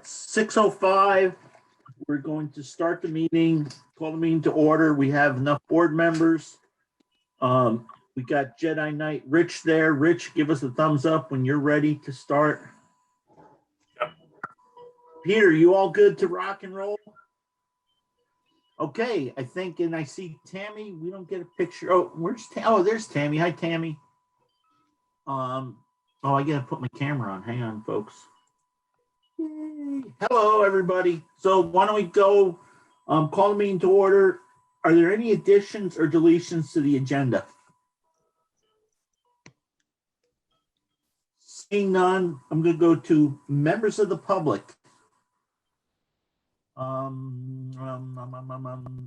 6:05. We're going to start the meeting, call the meeting to order. We have enough board members. We got Jedi Knight Rich there. Rich, give us a thumbs up when you're ready to start. Yep. Peter, you all good to rock and roll? Okay, I think, and I see Tammy. We don't get a picture. Oh, where's Tammy? Oh, there's Tammy. Hi, Tammy. Oh, I gotta put my camera on. Hang on, folks. Yay. Hello, everybody. So why don't we go call the meeting to order. Are there any additions or deletions to the agenda? Seeing none, I'm going to go to members of the public.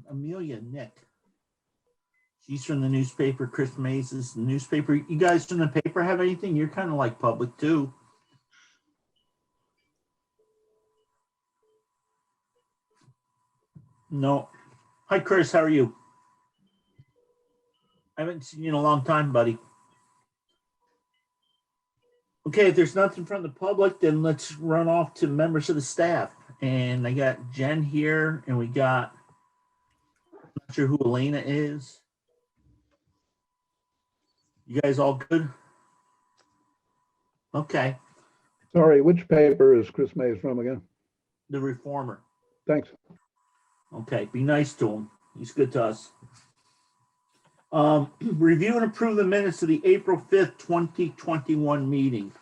Amelia, Nick. She's from the newspaper. Chris Mays is the newspaper. You guys from the paper have anything? You're kind of like public too. No. Hi, Chris. How are you? I haven't seen you in a long time, buddy. Okay, if there's nothing from the public, then let's run off to members of the staff. And I got Jen here, and we got, I'm not sure who Elena is. You guys all good? Okay. Sorry, which paper is Chris Mays from again? The Reformer. Thanks. Okay, be nice to him. He's good to us. Review and approve the minutes of the April 5th, 2021 meeting.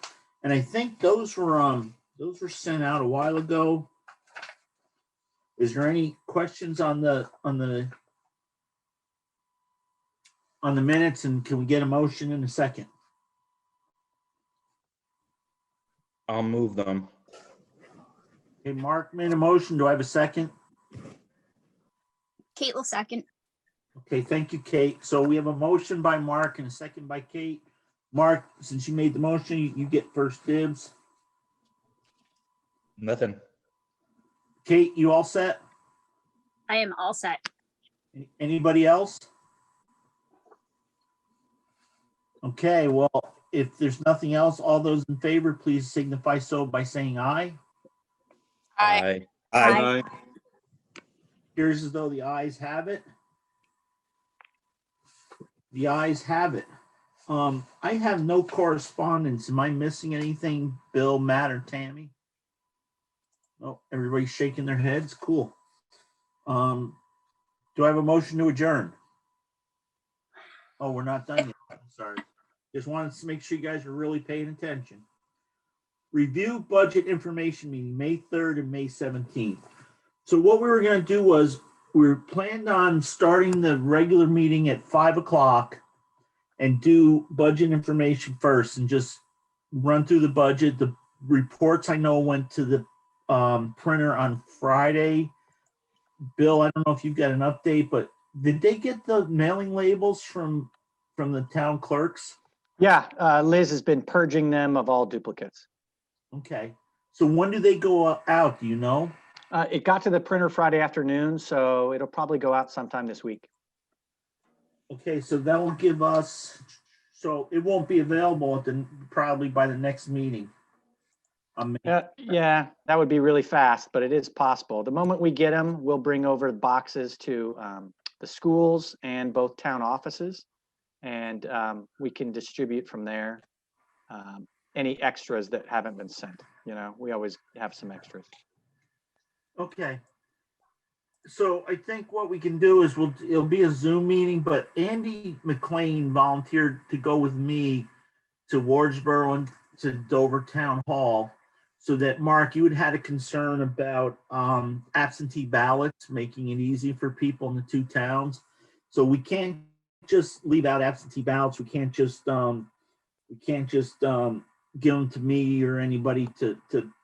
And I think those were sent out a while ago. Is there any questions on the minutes, and can we get a motion in a second? I'll move them. Okay, Mark made a motion. Do I have a second? Kate will second. Okay, thank you, Kate. So we have a motion by Mark and a second by Kate. Mark, since you made the motion, you get first dibs. Nothing. Kate, you all set? I am all set. Anybody else? Okay, well, if there's nothing else, all those in favor, please signify so by saying aye. Aye. Aye. Appears as though the ayes have it. The ayes have it. I have no correspondence. Am I missing anything, Bill, Matt, or Tammy? Oh, everybody's shaking their heads. Cool. Do I have a motion to adjourn? Oh, we're not done yet. I'm sorry. Just wanted to make sure you guys are really paying attention. Review budget information meeting, May 3rd and May 17th. So what we were going to do was we were planned on starting the regular meeting at 5 o'clock and do budget information first and just run through the budget. The reports I know went to the printer on Friday. Bill, I don't know if you've got an update, but did they get the mailing labels from the town clerks? Yeah, Liz has been purging them of all duplicates. Okay. So when do they go out? Do you know? It got to the printer Friday afternoon, so it'll probably go out sometime this week. Okay, so that will give us, so it won't be available at probably by the next meeting. Yeah, that would be really fast, but it is possible. The moment we get them, we'll bring over boxes to the schools and both town offices, and we can distribute from there any extras that haven't been sent. You know, we always have some extras. Okay. So I think what we can do is it'll be a Zoom meeting, but Andy McLean volunteered to go with me to Wardsboro and to Dover Town Hall, so that, Mark, you had had a concern about absentee ballots, making it easy for people in the two towns. So we can't just leave out absentee ballots. We can't just give them to me or anybody to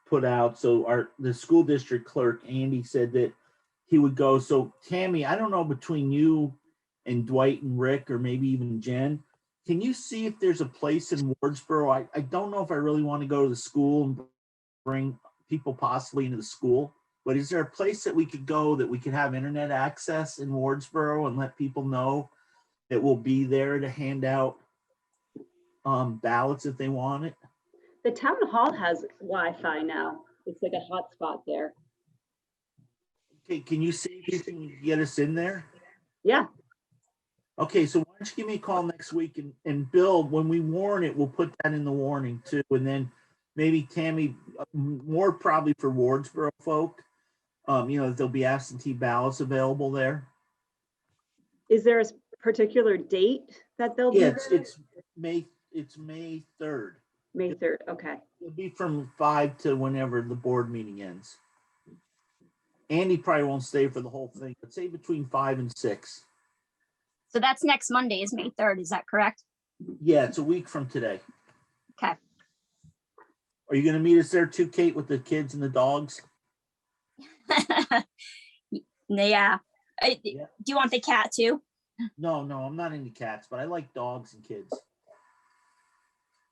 put out. So the school district clerk, Andy, said that he would go. So Tammy, I don't know, between you and Dwight and Rick, or maybe even Jen, can you see if there's a place in Wardsboro? I don't know if I really want to go to the school and bring people possibly into the school, but is there a place that we could go that we could have internet access in Wardsboro and let people know that we'll be there to hand out ballots if they want it? The town hall has Wi-Fi now. It's like a hot spot there. Okay, can you see if you can get us in there? Yeah, Okay, so why don't you give me a call next week, and Bill, when we warn it, we'll put that in the warning too. And then maybe Tammy, more probably for Wardsboro folk, there'll be absentee ballots available there. is there a particular date that they'll be Yeah, there? it's May 3rd. May 3rd, okay. It'll be from 5 to whenever the board meeting ends. Andy probably won't stay for the whole thing, but say between 5 and 6. So that's next Monday is May 3rd. Is that correct? Yeah, it's a week from today. Okay. Are you going to meet us there too, Kate, with the kids and the dogs? Yeah. Do Yeah. you want the cat too? No, I'm not into cats, but I like dogs and kids.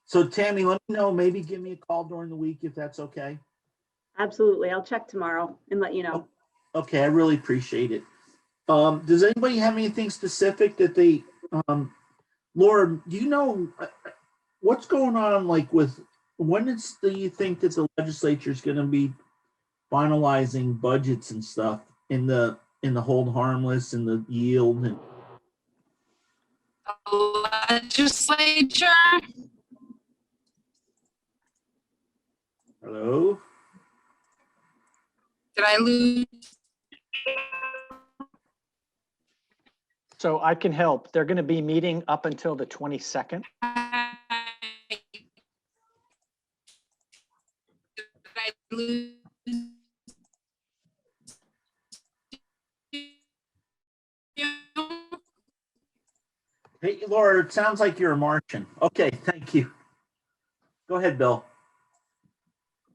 So Tammy, let me know, maybe give me a call during the week if that's okay. Absolutely. I'll check tomorrow and let you know. Okay, I really appreciate it. Does anybody have anything specific that they, Laura, do you know what's going on like with, do you think that the legislature is going to be finalizing budgets and stuff in the hold harmless and the yield and Legislature. hello? Did I lose? So I can help. They're going to be meeting up until the 22nd. Did I lose? Hey, Laura, it sounds like you're a Martian. Okay, thank you. Go ahead, Bill.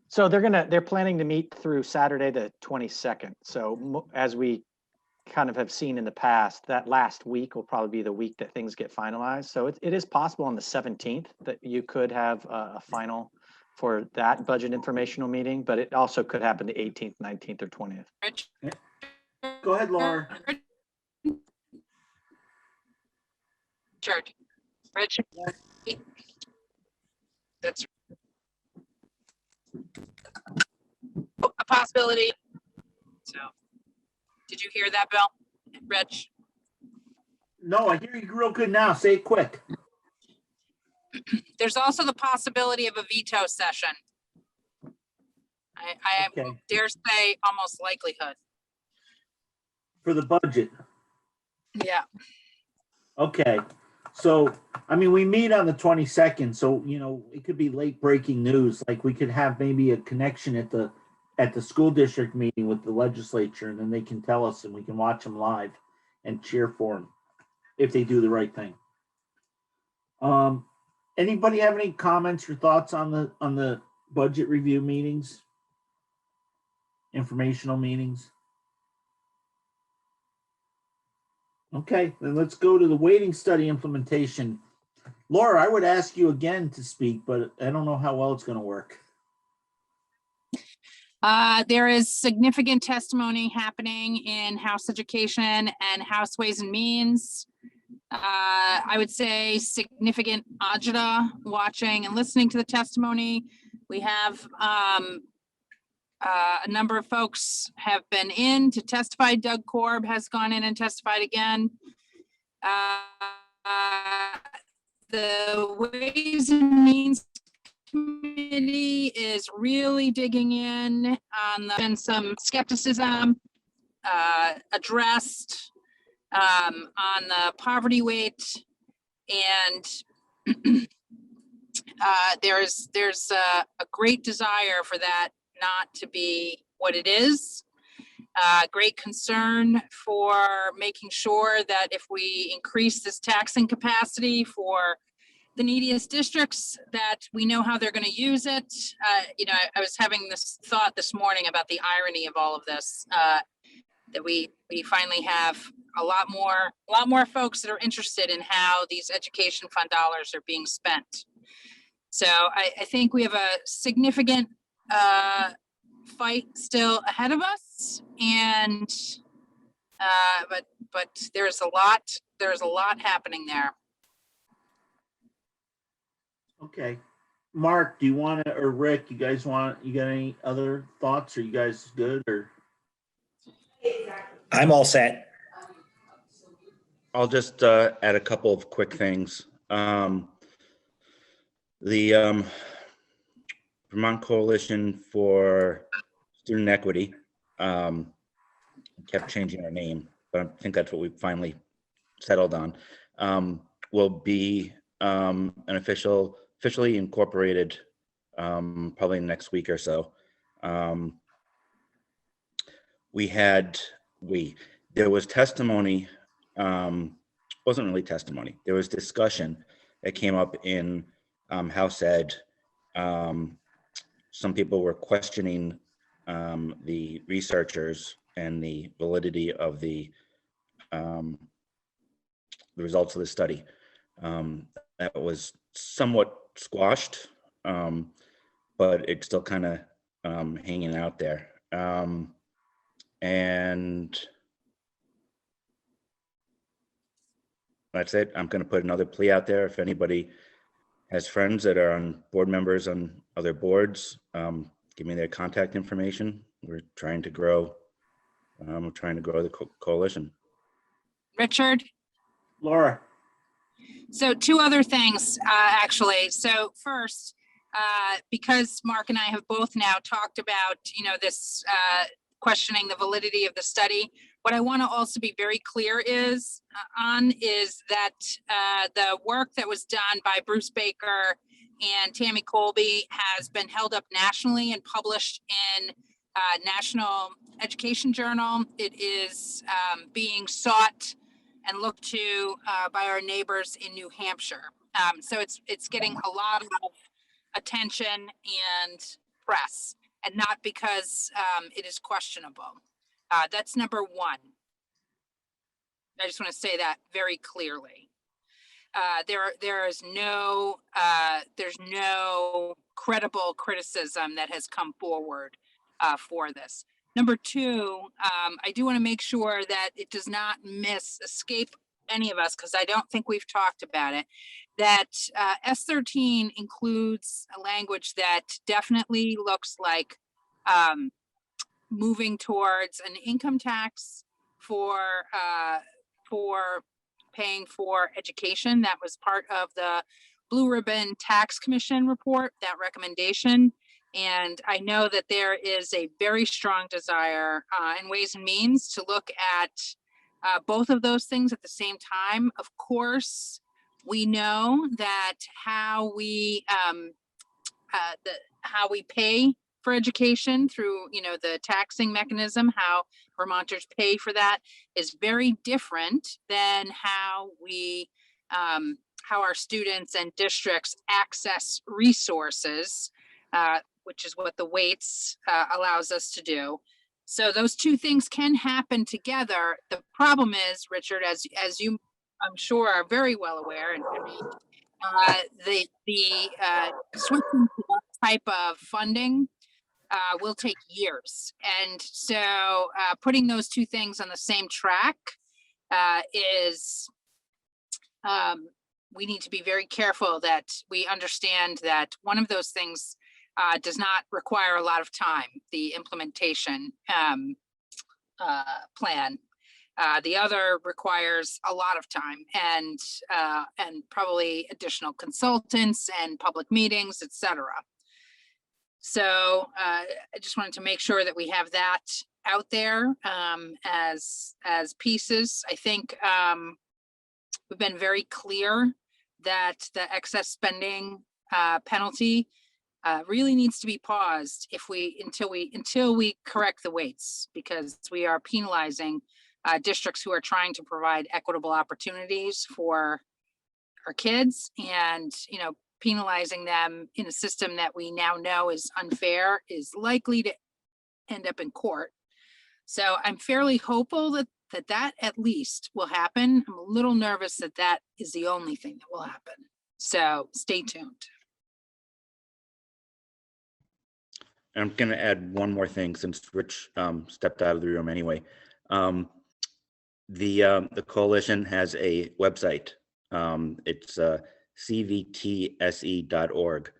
So they're planning to meet through Saturday, the 22nd. So as we kind of have seen in the past, that last week will probably be the week that things get finalized. So it is possible on the 17th that you could have a final for that budget informational meeting, but it also could happen the 18th, 19th, or 20th. Go ahead, Laura. Richard. Richard. That's a possibility. So, did you hear that, Bill? Rich? No, I hear you real good now. Say it quick. There's also the possibility of a veto session. I Okay. dare say almost likelihood. For the budget. Yeah. Okay. So, I mean, we meet on the 22nd, so, it could be late breaking news. Like we could have maybe a connection at the school district meeting with the legislature, and then they can tell us and we can watch them live and cheer for them if they do the right thing. Anybody have any comments or thoughts on the budget review meetings? Informational meetings? Okay, then let's go to the waiting study implementation. Laura, I would ask you again to speak, but I don't know how well it's going to work. There is significant testimony happening in House Education and House Ways and Means. I would say significant agita watching and listening to the testimony. We have a number of folks have been in to testify. Doug Korb has gone in and testified again. The Ways and Means Committee is really digging in on been some skepticism addressed on the poverty rate, and there's a great desire for that not to be what it is. Great concern for making sure that if we increase this taxing capacity for the neediest districts, that we know how they're going to use it. I was having this thought this morning about the irony of all of this, that we finally have a lot more folks that are interested in how these education fund dollars are being spent. So I think we have a significant fight still ahead of us, and but there's a lot happening there. Okay. Mark, do you want to, or Rick, you got any other thoughts? Are you guys good or? I'm all set. I'll just add a couple of quick things. The Vermont Coalition for Student Equity kept changing our name, but I think that's what we finally settled on. Will be an officially incorporated probably next week or so. There was testimony, wasn't really testimony. There was discussion that came up in House Ed. Some people were questioning the researchers and the validity of the results of the study. That was somewhat squashed, but it's still kind of hanging out there. And that's it. I'm going to put another plea out there. If anybody has friends that are on board members on other boards, give me their contact information. We're trying to grow. We're trying to grow the coalition. Richard? Laura? So two other things, actually. So first, because Mark and I have both now talked about, this questioning the validity of the study, what I want to also be very clear is that the work that was done by Bruce Baker and Tammy Colby has been held up nationally and published in National Education Journal. It is being sought and looked to by our neighbors in New Hampshire. So it's getting a lot of attention and press, and not because it is questionable. That's number one. I just want to say that very clearly. There's no credible criticism that has come forward for this. Number two, I do want to make sure that it does not escape any of us, because I don't think we've talked about it, that S13 includes a language that definitely looks like moving towards an income tax for paying for education. That was part of the Blue Ribbon Tax Commission report, that recommendation. And I know that there is a very strong desire in Ways and Means to look at both of those things at the same time. Of course, we know that how we pay for education through, the taxing mechanism, how Vermonters pay for that is very different than how our students and districts access resources, which is what the weights allows us to do. So those two things can happen together. The problem is, Richard, as you, I'm sure, are very well aware, and the switching to that type of funding will take years. And so putting those two things on the same track is, we need to be very careful that we understand that one of those things does not require a lot of time, the implementation plan. The other requires a lot of time and probably additional consultants and public meetings, etc. So I just wanted to make sure that we have that out there as pieces. I think we've been very clear that the excess spending penalty really needs to be paused until we correct the weights, because we are penalizing districts who are trying to provide equitable opportunities for our kids, and penalizing them in a system that we now know is unfair is likely to end up in court. So I'm fairly hopeful that at least will happen. I'm a little nervous that is the only thing that will happen. So stay tuned. I'm going to add one more thing since Rich stepped out of the room anyway. The coalition has a website. It's cvtse.org.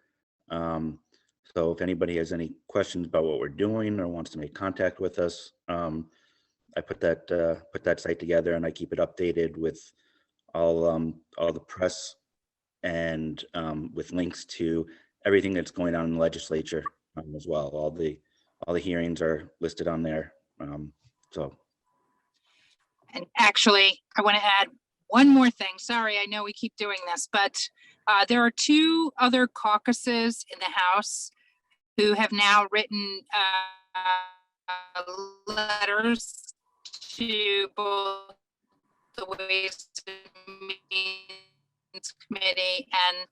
So if anybody has any questions about what we're doing or wants to make contact with us, I put that site together and I keep it updated with all the press and with links to everything that's going on in the legislature as well. All the hearings are listed on there. So And actually, I want to add one more thing. Sorry, I know we keep doing this, but there are two other caucuses in the House who have now written letters to both the Ways and Means Committee and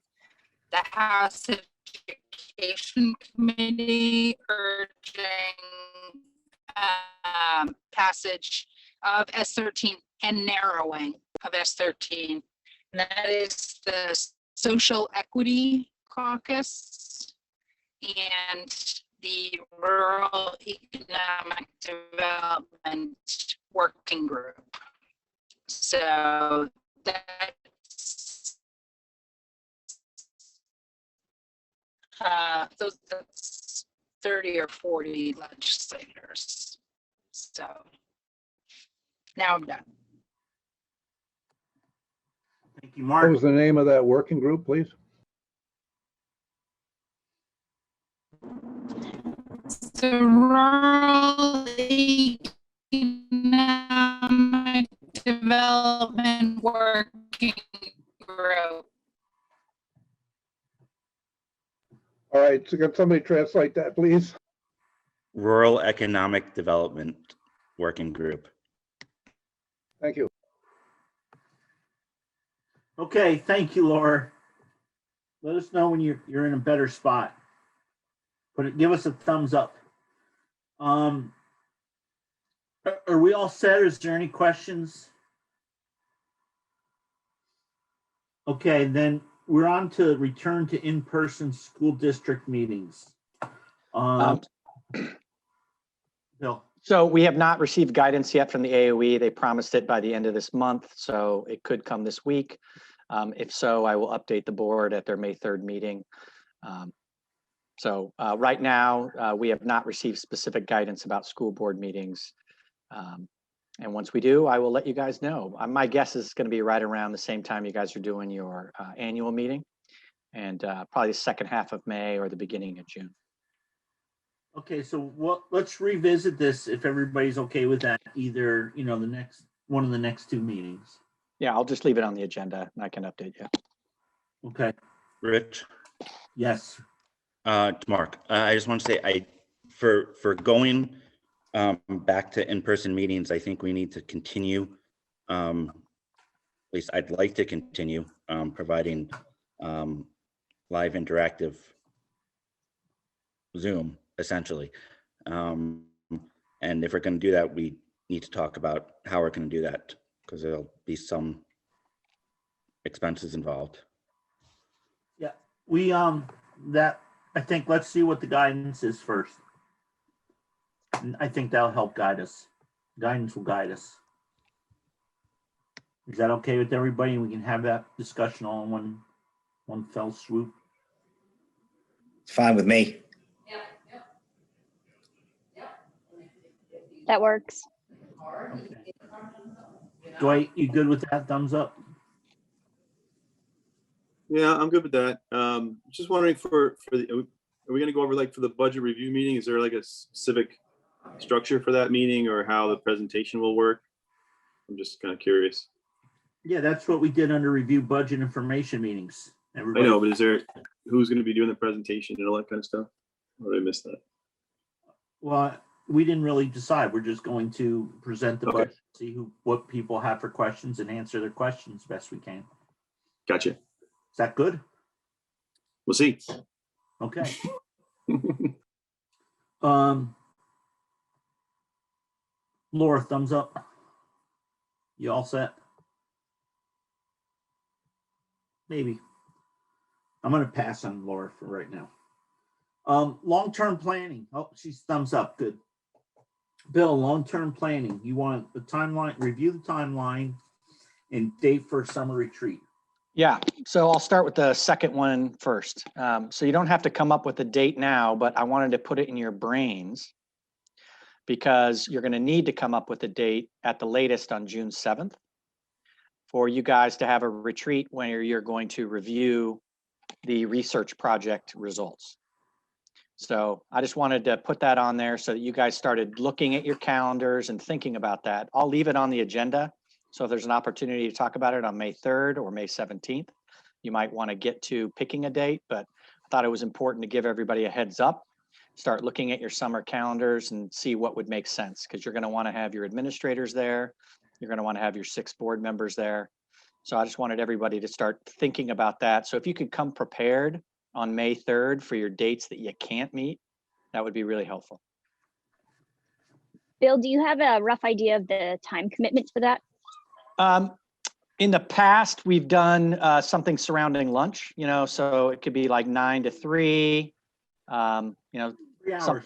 the House Education Committee, urging passage of S13 and narrowing of S13. And that is the Social Equity Caucus and the Rural Economic Development Working Group. So that's that's 30 or 40 legislators. So now I'm done. Thank you, What Mark. was the name of that working group, please? The Rural Economic Development Working Group. All right, so can somebody translate that, please? Rural Economic Development Working Group. Thank you. Okay, thank you, Laura. Let us know when you're in a better spot. Give us a thumbs up. Are we all set? Is there any questions? Okay, then we're on to return to in-person school district meetings. Bill. So we have not received guidance yet from the AOE. They promised it by the end of this month, so it could come this week. If so, I will update the board at their May 3rd meeting. Right now, we have not received specific guidance about school board meetings. And once we do, I will let you guys know. My guess is going to be right around the same time you guys are doing your annual meeting, and probably the second half of May or the beginning of June. Okay, so let's revisit this if everybody's okay with that. Either one of the next two meetings. Yeah, I'll just leave it on the agenda and I can update you. Okay. Rich? Yes. It's Mark. I just want to say, for going back to in-person meetings, I think we need to continue. At least I'd like to continue providing live interactive Zoom, essentially. And if we're going to do that, we need to talk about how we're going to do that, because there'll be some expenses involved. Yeah, I think let's see what the guidance is first. And I think that'll help guide us. Guidance will guide us. Is that okay with everybody? We can have that discussion all in one fell swoop. It's fine with me. That works. Okay. Dwight, you good with that? Thumbs up? Yeah, I'm good with that. Just wondering are we going to go over, like, for the budget review meeting, is there like a specific structure for that meeting or how the presentation will work? I'm just kind of curious. Yeah, that's what we did under review budget information meetings. Everybody, I know, but who's going to be doing the presentation and all that kind of stuff? Or did I miss that? well, we didn't really decide. We're just going to present the Okay. budget, see what people have for questions and answer their questions best we can. Gotcha. Is that good? We'll see. Okay. Laura, thumbs up. You all set? Maybe. I'm going to pass on Laura for right now. Long-term planning. Oh, she's thumbs up. Good. Bill, long-term planning. You want the timeline, review the timeline and date for summer retreat. Yeah, so I'll start with the second one first. So you don't have to come up with a date now, but I wanted to put it in your brains because you're going to need to come up with a date at the latest on June 7th for you guys to have a retreat where you're going to review the research project results. So I just wanted to put that on there so that you guys started looking at your calendars and thinking about that. I'll leave it on the agenda. So if there's an opportunity to talk about it on May 3rd or May 17th, you might want to get to picking a date, but I thought it was important to give everybody a heads up. Start looking at your summer calendars and see what would make sense, because you're going to want to have your administrators there. You're going to want to have your 6 board members there. So I just wanted everybody to start thinking about that. So if you could come prepared on May 3rd for your dates that you can't meet, that would be really helpful. Bill, do you have a rough idea of the time commitment for that? In the past, we've done something surrounding lunch, so it could be like 9 to 3, 3 hours.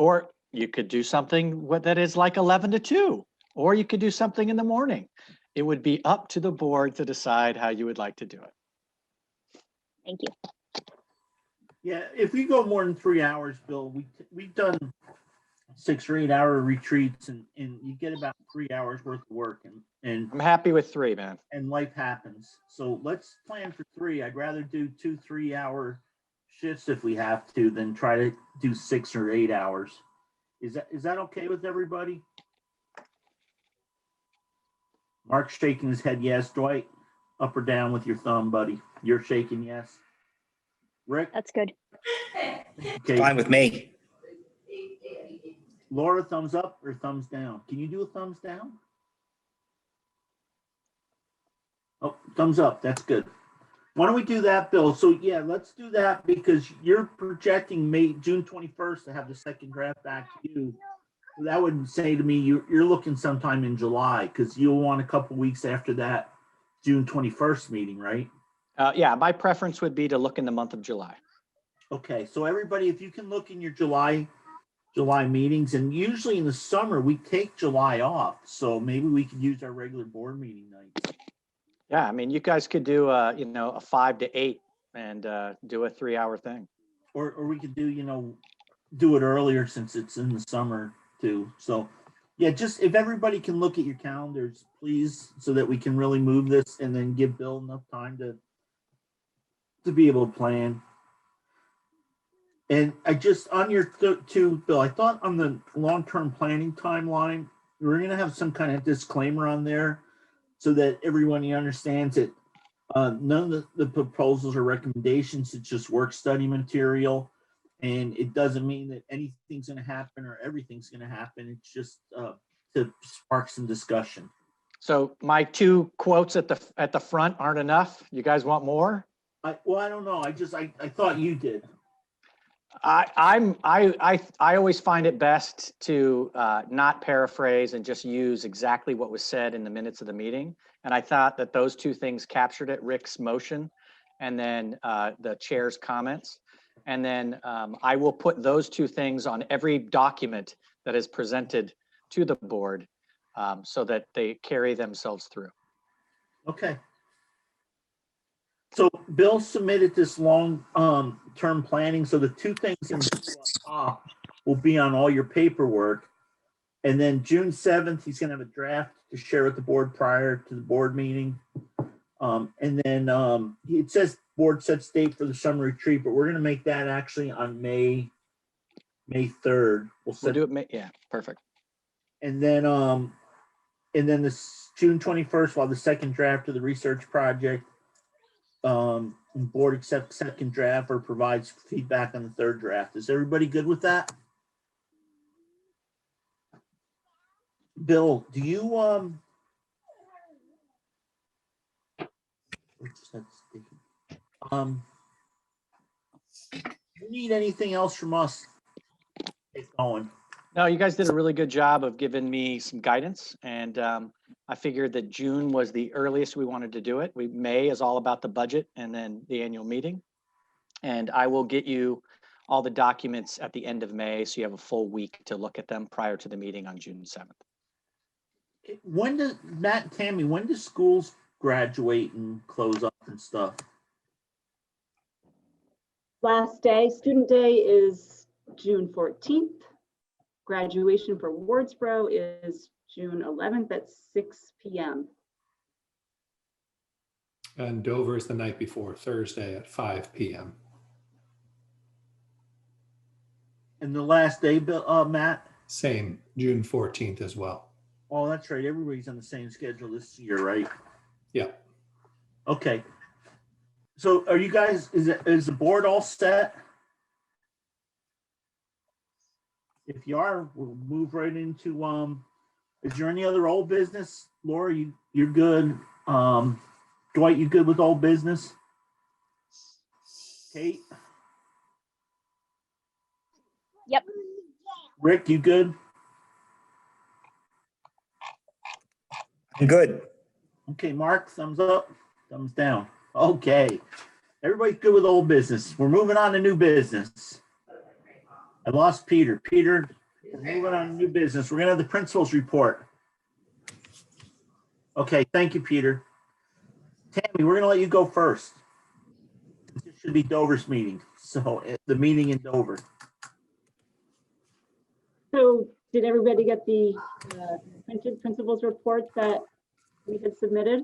or you could do something that is like 11 to 2, or you could do something in the morning. It would be up to the board to decide how you would like to do it. Thank you. Yeah, if we go more than 3 hours, Bill, we've done 6 or 8 hour retreats, and you get about 3 hours worth of work, and I'm happy with 3, man. and life happens. So let's plan for 3. I'd rather do 2 3-hour shifts if we have to than try to do 6 or 8 hours. Is that okay with everybody? Mark's shaking his head yes. Dwight, up or down with your thumb, buddy? You're shaking yes. Rick? That's good. Okay. Fine with me. Laura, thumbs up or thumbs down? Can you do a thumbs down? Oh, thumbs up. That's good. Why don't we do that, Bill? So yeah, let's do that, because you're projecting June 21st to have the second draft back to you. That would say to me you're looking sometime in July, because you'll want a couple weeks after that June 21st meeting, right? Yeah, my preference would be to look in the month of July. Okay, so everybody, if you can look in your July meetings, and usually in the summer we take July off, so maybe we could use our regular board meeting nights. Yeah, I mean, you guys could do a 5 to 8 and do a 3-hour thing. Or we could do it earlier since it's in the summer too. So yeah, just if everybody can look at your calendars, please, so that we can really move this and then give Bill enough time to be able to plan. And I just, on your two, Bill, I thought on the long-term planning timeline, we're going to have some kind of disclaimer on there so that everyone understands that none of the proposals or recommendations, it's just work study material. And it doesn't mean that anything's going to happen or everything's going to happen. It's just to spark some discussion. So my 2 quotes at the front aren't enough. You guys want more? I don't know. I thought you did. I always find it best to not paraphrase and just use exactly what was said in the minutes of the meeting. And I thought that those 2 things captured it: Rick's motion and then the chair's comments. And then I will put those 2 things on every document that is presented to the board so that they carry themselves through. Okay. So Bill submitted this long-term planning. So the 2 things in the top will be on all your paperwork. And then June 7th, he's going to have a draft to share with the board prior to the board meeting. And then it says board sets date for the summer retreat, but we're going to make that actually on May 3rd. We'll do it. Yeah, perfect. And then this June 21st, while the second draft of the research project, board accepts second draft or provides feedback on the 3rd draft. Is everybody good with that? Bill, do you you need anything else from us? Get going. No, you guys did a really good job of giving me some guidance, and I figured that June was the earliest we wanted to do it. May is all about the budget and then the annual meeting. And I will get you all the documents at the end of May, so you have a full week to look at them prior to the meeting on June 7th. When does Matt and Tammy, when do schools graduate and close up and stuff? Last day, student day is June 14th. Graduation for Wardsboro is June 11th at 6 p.m. And Dover is the night before, Thursday at 5 p.m. And the last day, Bill, Matt? Same, June 14th as well. Oh, that's right. Everybody's on the same schedule this year, right? Yeah. Okay. So are you guys, is the board all set? If you are, we'll move right into, is there any other old business? Laura, you're good. Dwight, you good with old business? Kate? Yep. Rick, you good? I'm good. Okay, Mark, thumbs up, thumbs down. Okay. Everybody's good with old business. We're moving on to new business. I lost Peter. Peter, we're moving on to new business. We're gonna have the principal's report. Okay, thank you, Peter. Tammy, we're gonna let you go first. This should be Dover's meeting. So the meeting in Dover. So did everybody get the printed principals report that we had submitted?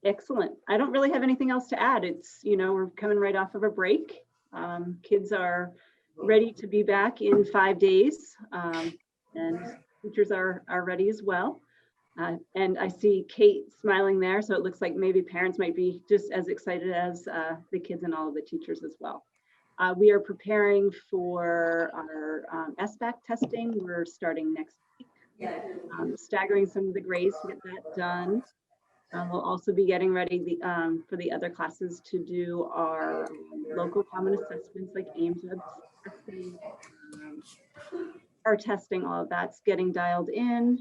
Excellent. I don't really have anything else to add. It's, we're coming right off of a break. Kids are ready to be back in 5 days, and teachers are ready as well. And I see Kate smiling there, so it looks like maybe parents might be just as excited as the kids and all of the teachers as well. We are preparing for our SBAC testing. We're starting next week, staggering some of the grades to get that done. We'll also be getting ready for the other classes to do our local common assessments like Ames web testing, our testing, all of that's getting dialed in.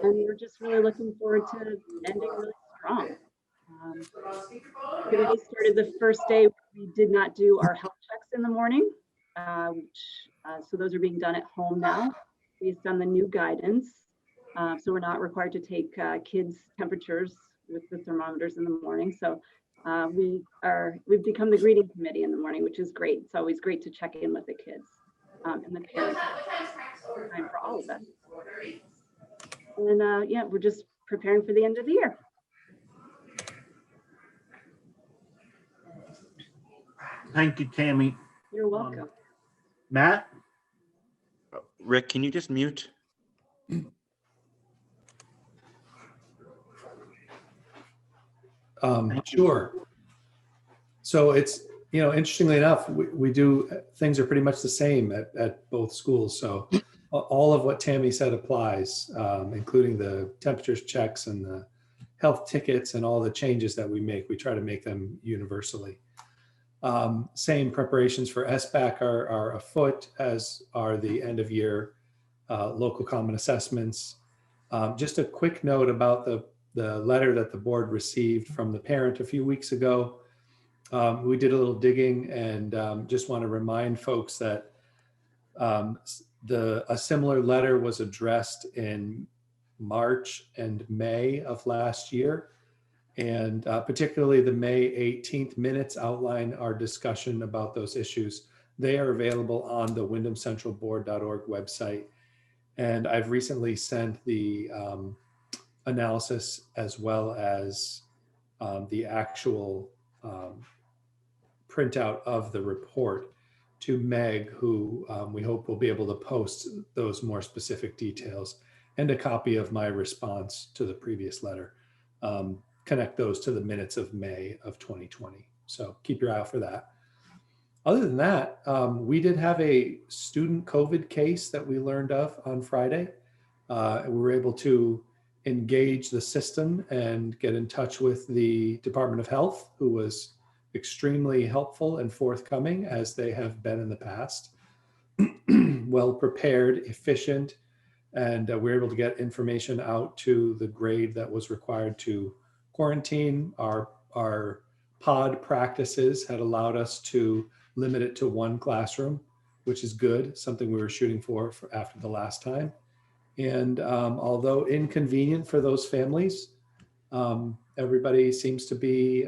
And we're just really looking forward to ending really strong. Today started the first day we did not do our health checks in the morning, so those are being done at home now based on the new guidance. So we're not required to take kids' temperatures with the thermometers in the morning. So we've become the greeting committee in the morning, which is great. It's always great to check in with the kids and the parents. Time for all of us. And yeah, we're just preparing for the end of the year. Thank you, Tammy. You're welcome. Matt? Rick, can you just mute? Sure. So it's, interestingly enough, we do, things are pretty much the same at both schools. So all of what Tammy said applies, including the temperatures checks and the health tickets and all the changes that we make. We try to make them universally. Same preparations for SBAC are afoot, as are the end of year local common assessments. Just a quick note about the letter that the board received from the parent a few weeks ago. We did a little digging and just want to remind folks that a similar letter was addressed in March and May of last year. And particularly the May 18th minutes outline our discussion about those issues. They are available on the wyndhamcentralboard.org website. And I've recently sent the analysis as well as the actual printout of the report to Meg, who we hope will be able to post those more specific details, and a copy of my response to the previous letter. Connect those to the minutes of May of 2020. So keep your eye out for that. Other than that, we did have a student COVID case that we learned of on Friday. We were able to engage the system and get in touch with the Department of Health, who was extremely helpful and forthcoming, as they have been in the past. Well prepared, efficient, and we were able to get information out to the grade that was required to quarantine. Our pod practices had allowed us to limit it to one classroom, which is good, something we were shooting for after the last time. And although inconvenient for those families, everybody seems to be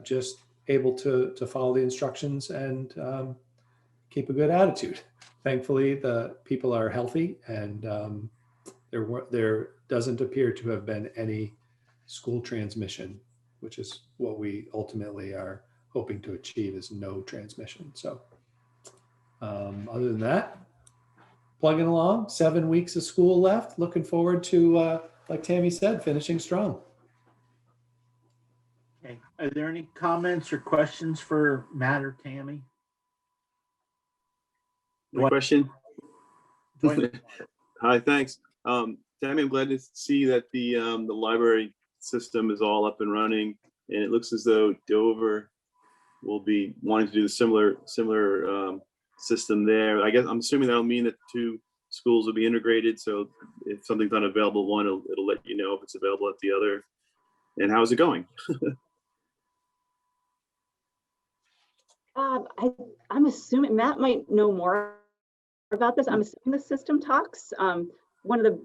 just able to follow the instructions and keep a good attitude. Thankfully, the people are healthy, and there doesn't appear to have been any school transmission, which is what we ultimately are hoping to achieve, is no transmission. So other than that, plugging along, 7 weeks of school left. Looking forward to, like Tammy said, finishing strong. Okay. Are there any comments or questions for Matt or Tammy? My question. Go ahead. Hi, thanks. Tammy, I'm glad to see that the library system is all up and running, and it looks as though Dover will be wanting to do the similar system there. I guess I'm assuming that'll mean that the two schools will be integrated. So if something's not available one, it'll let you know if it's available at the other. And how's it going? I'm assuming Matt might know more about this. I'm assuming the system talks. Another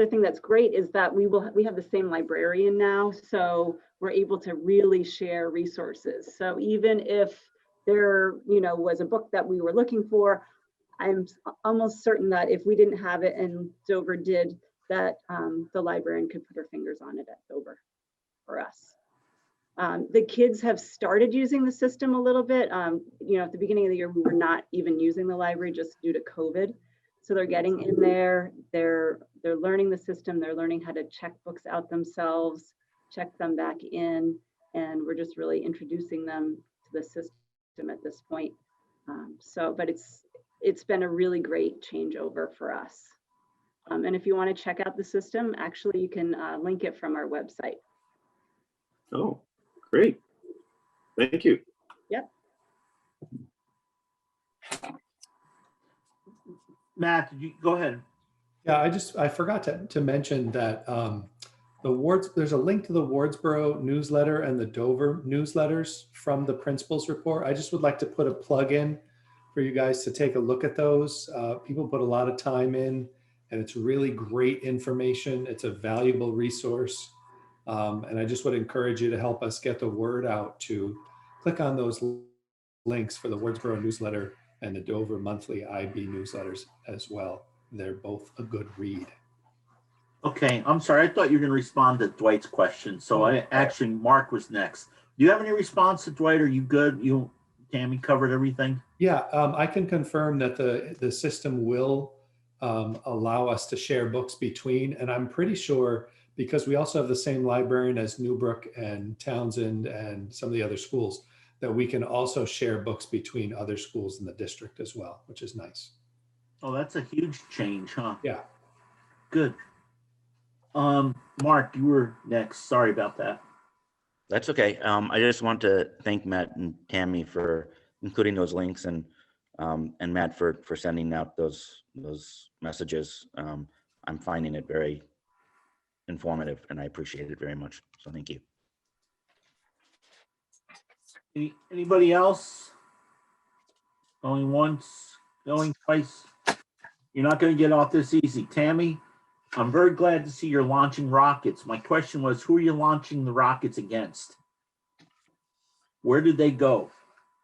thing that's great is that we have the same librarian now, so we're able to really share resources. So even if there, was a book that we were looking for, I'm almost certain that if we didn't have it and Dover did, that the librarian could put her fingers on it at Dover for us. The kids have started using the system a little bit. At the beginning of the year, we were not even using the library just due to COVID. So they're getting in there, they're learning the system, they're learning how to check books out themselves, check them back in, and we're just really introducing them to the system at this point. But it's been a really great changeover for us. And if you want to check out the system, actually you can link it from our website. Oh, great. Thank you. Yep. Matt, did you go ahead? Yeah, I forgot to mention that there's a link to the Wardsboro newsletter and the Dover newsletters from the principal's report. I just would like to put a plug in for you guys to take a look at those. People put a lot of time in, and it's really great information. It's a valuable resource. And I just would encourage you to help us get the word out, to click on those links for the Wardsboro newsletter and the Dover monthly IB newsletters as well. They're both a good read. Okay, I'm sorry. I thought you were going to respond to Dwight's question. So Mark was next. Do you have any response to Dwight? Are you good? Tammy covered everything? Yeah, I can confirm that the system will allow us to share books between, and I'm pretty sure, because we also have the same librarian as Newbrook and Townsend and some of the other schools, that we can also share books between other schools in the district as well, which is nice. Oh, that's a huge change, huh? Yeah. Good. Mark, you were next. Sorry about that. That's okay. I just want to thank Matt and Tammy for including those links, and Matt for sending out those messages. I'm finding it very informative, and I appreciate it very much. So thank you. Anybody else? Going once, going twice. You're not going to get off this easy. Tammy, I'm very glad to see you're launching rockets. My question was, who are you launching the rockets against? Where did they go?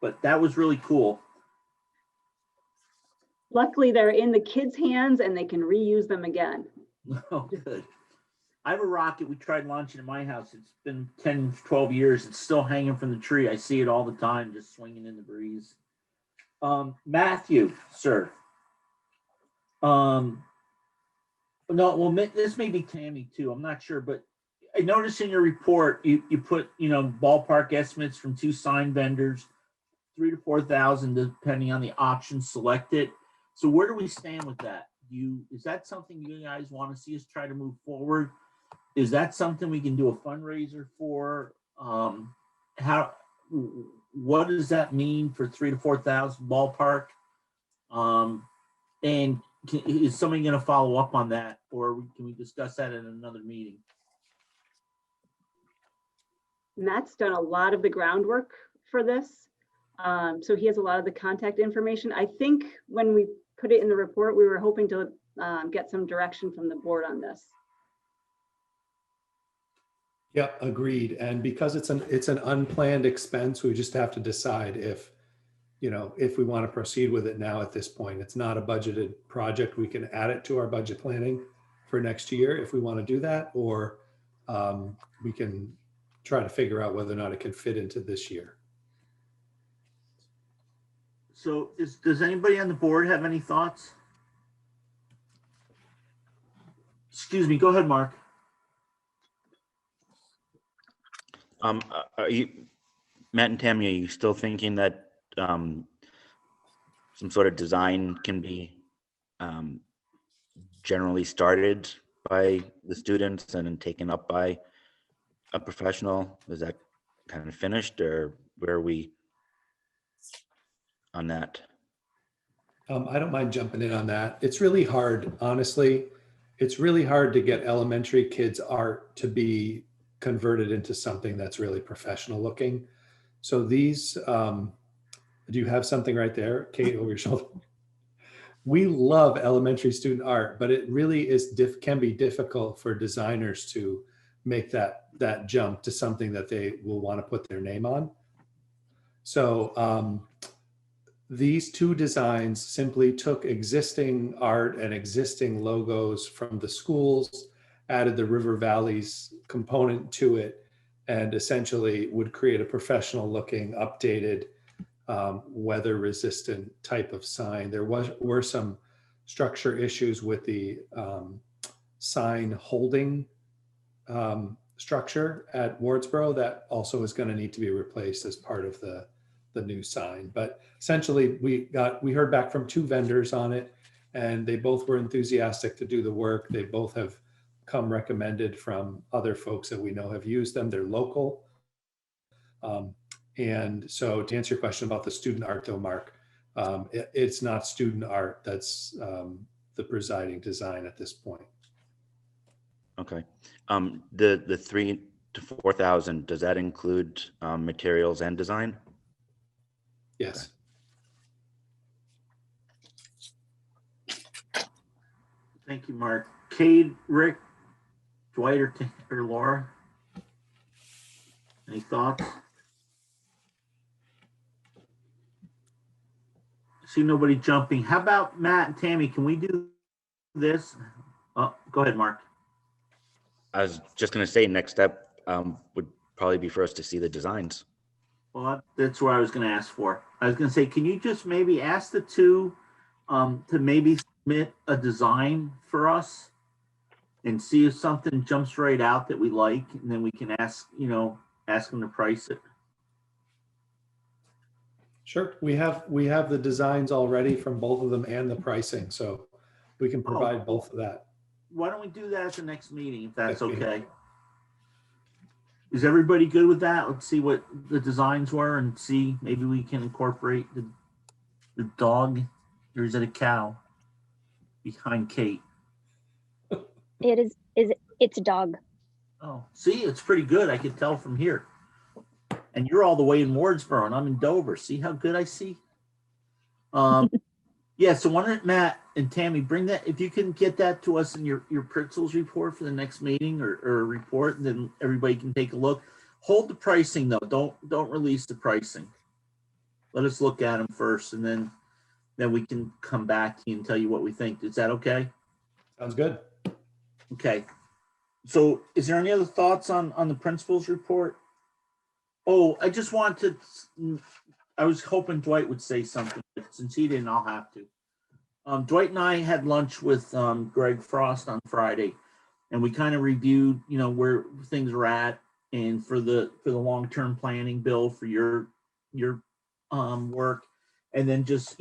But that was really cool. Luckily, they're in the kids' hands and they can reuse them again. Oh, good. I have a rocket we tried launching at my house. It's been 10, 12 years. It's still hanging from the tree. I see it all the time, just swinging in the breeze. Matthew, sir. This may be Tammy too. I'm not sure, but I noticed in your report, you put, ballpark estimates from 2 sign vendors, 3,000 to 4,000, depending on the option selected. So where do we stand with that? Is that something you guys want to see us try to move forward? Is that something we can do a fundraiser for? What does that mean for 3,000 to 4,000 ballpark? And is somebody going to follow up on that, or can we discuss that in another meeting? Matt's done a lot of the groundwork for this. So he has a lot of the contact information. I think when we put it in the report. We were hoping to get some direction from the board on this. Yep, agreed. And because it's an unplanned expense, we just have to decide if, if we want to proceed with it now at this point. It's not a budgeted project. We can add it to our budget planning for next year if we want to do that, or we can try to figure out whether or not it can fit into this year. So does anybody on the board have any thoughts? Excuse me, go ahead, Mark. Are you, Matt and Tammy, are you still thinking that some sort of design can be generally started by the students and then taken up by a professional? Is that kind of finished, or where are we on that? I don't mind jumping in on that. It's really hard, honestly. It's really hard to get elementary kids' art to be converted into something that's really professional looking. So these, do you have something right there, Kate, over your shoulder? We love elementary student art, but it really can be difficult for designers to make that jump to something that they will want to put their name on. So these two designs simply took existing art and existing logos from the schools, added the River Valley's component to it, and essentially would create a professional looking, updated, weather resistant type of sign. There were some structure issues with the sign holding structure at Wardsboro that also is going to need to be replaced as part of the new sign. But essentially we heard back from two vendors on it, and they both were enthusiastic to do the work. They both have come recommended from other folks that we know have used them. They're local. And so to answer your question about the student art though, Mark, it's not student art that's the presiding design at this point. Okay. The 3,000 to 4,000, does that include materials and design? Yes. Thank you, Mark. Cade, Rick, Dwight, or Laura? Any thoughts? See nobody jumping. How about Matt and Tammy? Can we do this? Oh, go ahead, Mark. I was just going to say next step would probably be for us to see the designs. Well, that's what I was going to ask for. I was going to say, can you just maybe ask the two to maybe submit a design for us and see if something jumps right out that we like, and then we can ask them to price it. Sure. We have the designs already from both of them and the pricing, so we can provide both of that. Why don't we do that at the next meeting, if that's okay? Is everybody good with that? Let's see what the designs were and see, maybe we can incorporate the dog, or is it a cow behind Kate? It's a dog. Oh, see, it's pretty good. I could tell from here. And you're all the way in Wardsboro and I'm in Dover. See how good I see? Yeah, so why don't Matt and Tammy bring that, if you can get that to us in your Pritzels report for the next meeting or a report, and then everybody can take a look. Hold the pricing though. Don't release the pricing. Let us look at them first, and then we can come back to you and tell you what we think. Is that okay? Sounds good. Okay. So is there any other thoughts on the principal's report? Oh, I just wanted to, I was hoping Dwight would say something, but since he didn't, I'll have to. Dwight and I had lunch with Greg Frost on Friday, and we kind of reviewed, where things are at, and for the long-term planning, Bill, for your work, and then just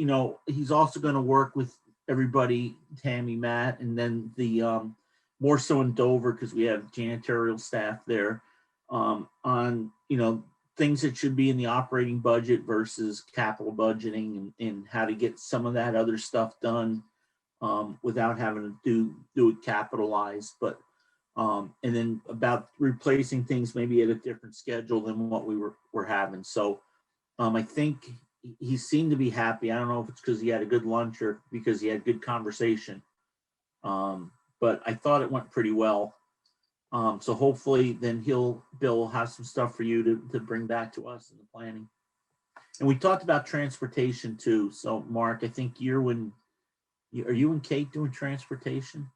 he's also going to work with everybody, Tammy, Matt, and then the more so in Dover because we have janitorial staff there on things that should be in the operating budget versus capital budgeting, and how to get some of that other stuff done without having to do it capitalized. But and then about replacing things maybe at a different schedule than what we were having. So I think he seemed to be happy. I don't know if it's because he had a good lunch or because he had good conversation. But I thought it went pretty well. So hopefully then Bill will have some stuff for you to bring back to us in the planning. And we talked about transportation too. So Mark, I think are you and Kate doing transportation?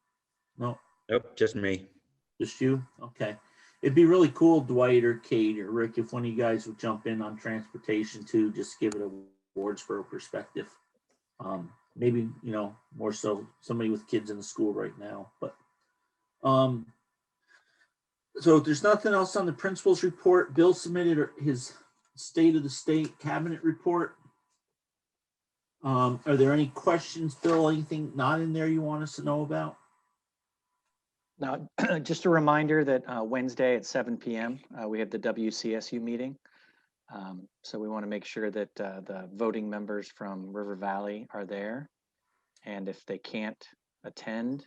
No, Nope, just me. just you? Okay. It'd be really cool, Dwight or Kate or Rick, if one of you guys would jump in on transportation too, just give it a Wardsboro perspective. Maybe, more so somebody with kids in the school right now, but so if there's nothing else on the principal's report, Bill submitted his state of the state cabinet report. Are there any questions, Bill? Anything not in there you want us to know about? Now, just a reminder that Wednesday at 7 p.m. We have the WCSU meeting. So we want to make sure that the voting members from River Valley are there. And if they can't attend,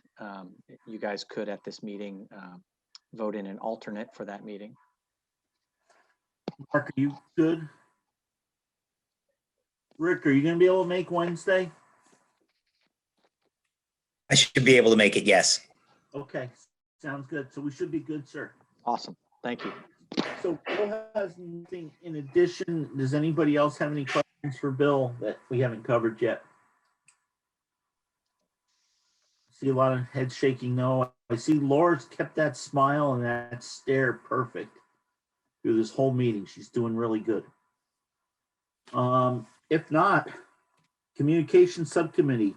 you guys could at this meeting vote in an alternate for that meeting. Mark, are you good? Rick, are you going to be able to make Wednesday? I should be able to make it, yes. Okay, sounds good. So we should be good, sir. Awesome. Thank you. So Bill has anything in addition? Does anybody else have any questions for Bill that we haven't covered yet? See a lot of head shaking no. I see Laura's kept that smile and that stare perfect through this whole meeting. She's doing really good. If not, communication subcommittee.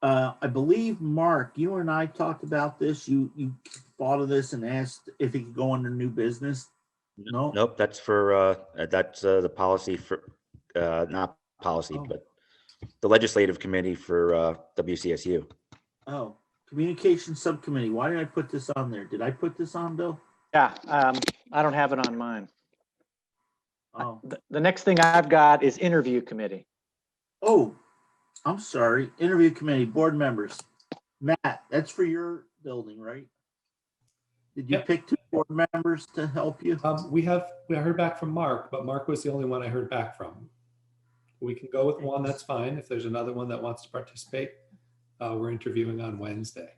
I believe, Mark, you and I talked about this. You thought of this and asked if it could go under new business. No? Nope, that's for, that's the policy for, not policy, but the legislative committee for WCSU. Oh, communication subcommittee. Why did I put this on there? Did I put this on, Bill? Yeah, I don't have it on mine. Oh, The next thing I've got is interview committee. oh, I'm sorry. Interview committee, board members. Matt, that's for your building, right? Did you Yep. pick 2 board members to help you? We heard back from Mark, but Mark was the only one I heard back from. We can go with one, that's fine. If there's another one that wants to participate, we're interviewing on Wednesday.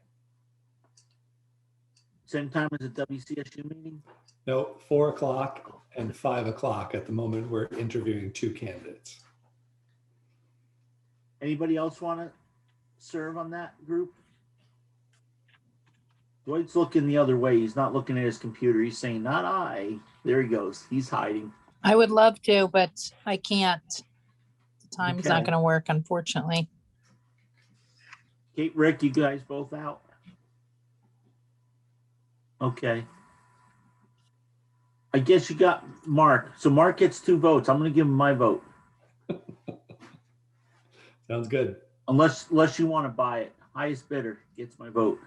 Same time as the WCSU meeting? No, 4 o'clock and 5 o'clock. At the moment, we're interviewing 2 candidates. Anybody else want to serve on that group? Dwight's looking the other way. He's not looking at his computer. He's saying, not I. There he goes. He's hiding. I would love to, but I can't. The time's not Okay. going to work, unfortunately. Kate, Rick, you guys both out? Okay. I guess you got Mark. So Mark gets 2 votes. I'm going to give him my vote. Sounds good. Unless you want to buy it. Highest bidder gets my vote.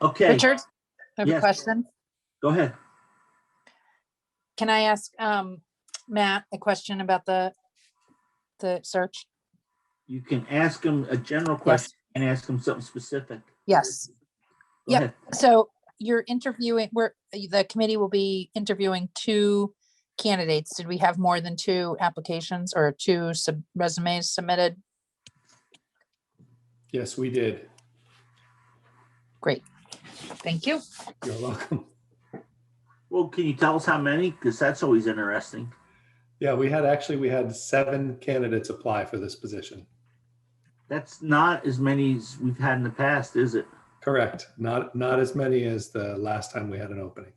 Okay. Richard, I have Yes. a question. Go ahead. Can I ask Matt a question about the search? You can ask him a general question and ask him something specific. Yes. Go Yep. ahead. So you're interviewing, the committee will be interviewing 2 candidates. Did we have more than 2 applications or 2 resumes submitted? Yes, we did. Great. Thank you. You're welcome. Well, can you tell us how many? Because that's always interesting. Yeah, we had 7 candidates apply for this position. That's not as many as we've had in the past, is it? Correct. Not as many as the last time we had an opening.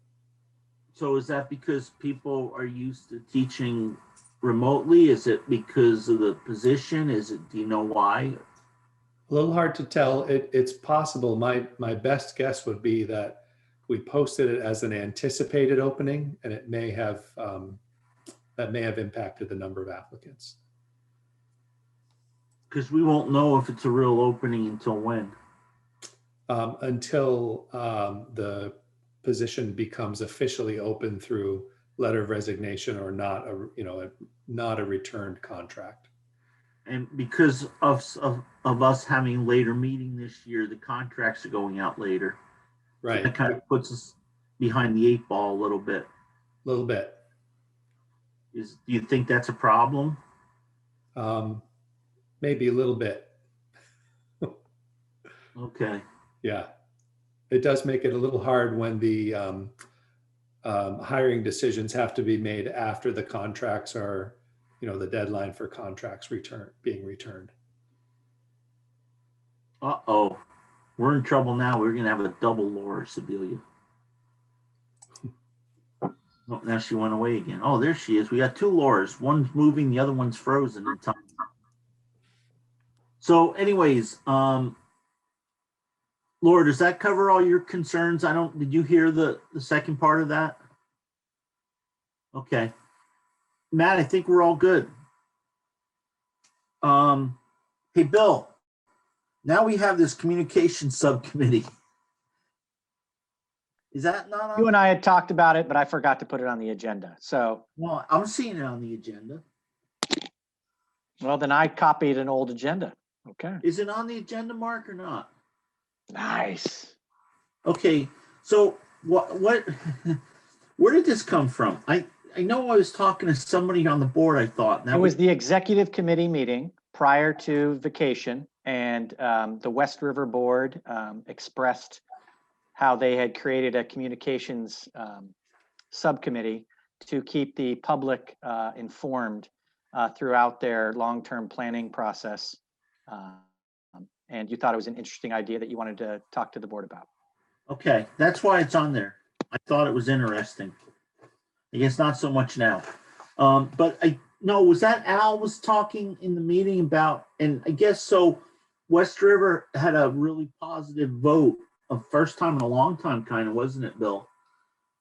So is that because people are used to teaching remotely? Is it because of the position? Do you know why? A little hard to tell. It's possible. My best guess would be that we posted it as an anticipated opening, and it may have that may have impacted the number of applicants. Because we won't know if it's a real opening until when? Until the position becomes officially open through letter of resignation or not a returned contract. And because of us having later meeting this year, the contracts are going out later. Right. So that kind of puts us behind the 8 ball a little bit. A little bit. Do you think that's a problem? Maybe a little bit. Okay. Yeah. It does make it a little hard when the hiring decisions have to be made after the contracts are, the deadline for contracts being returned. Uh-oh. We're in trouble now. We're gonna have a double Laura Sibilia. Oh, now she went away again. Oh, there she is. We got two Lauras. One's moving, the other one's frozen in time. So anyways, Laura, does that cover all your concerns? Did you hear the second part of that? Okay. Matt, I think we're all good. Hey, Bill, now we have this communication subcommittee. Is that not on? You and I had talked about it, but I forgot to put it on the agenda. So, Well, I'm seeing it on the agenda. well, then I copied an old agenda. Okay. Is it on the agenda, Mark, or not? Nice. Okay, so what where did this come from? I know I was talking to somebody on the board, I thought. and that It was the executive committee meeting prior to vacation, and the West River Board expressed how they had created a communications subcommittee to keep the public informed throughout their long-term planning process. And you thought it was an interesting idea that you wanted to talk to the board about. Okay, that's why it's on there. I thought it was interesting. I guess not so much now. But was that Al was talking in the meeting about, and I guess so West River had a really positive vote, a first time in a long time kind of, wasn't it, Bill?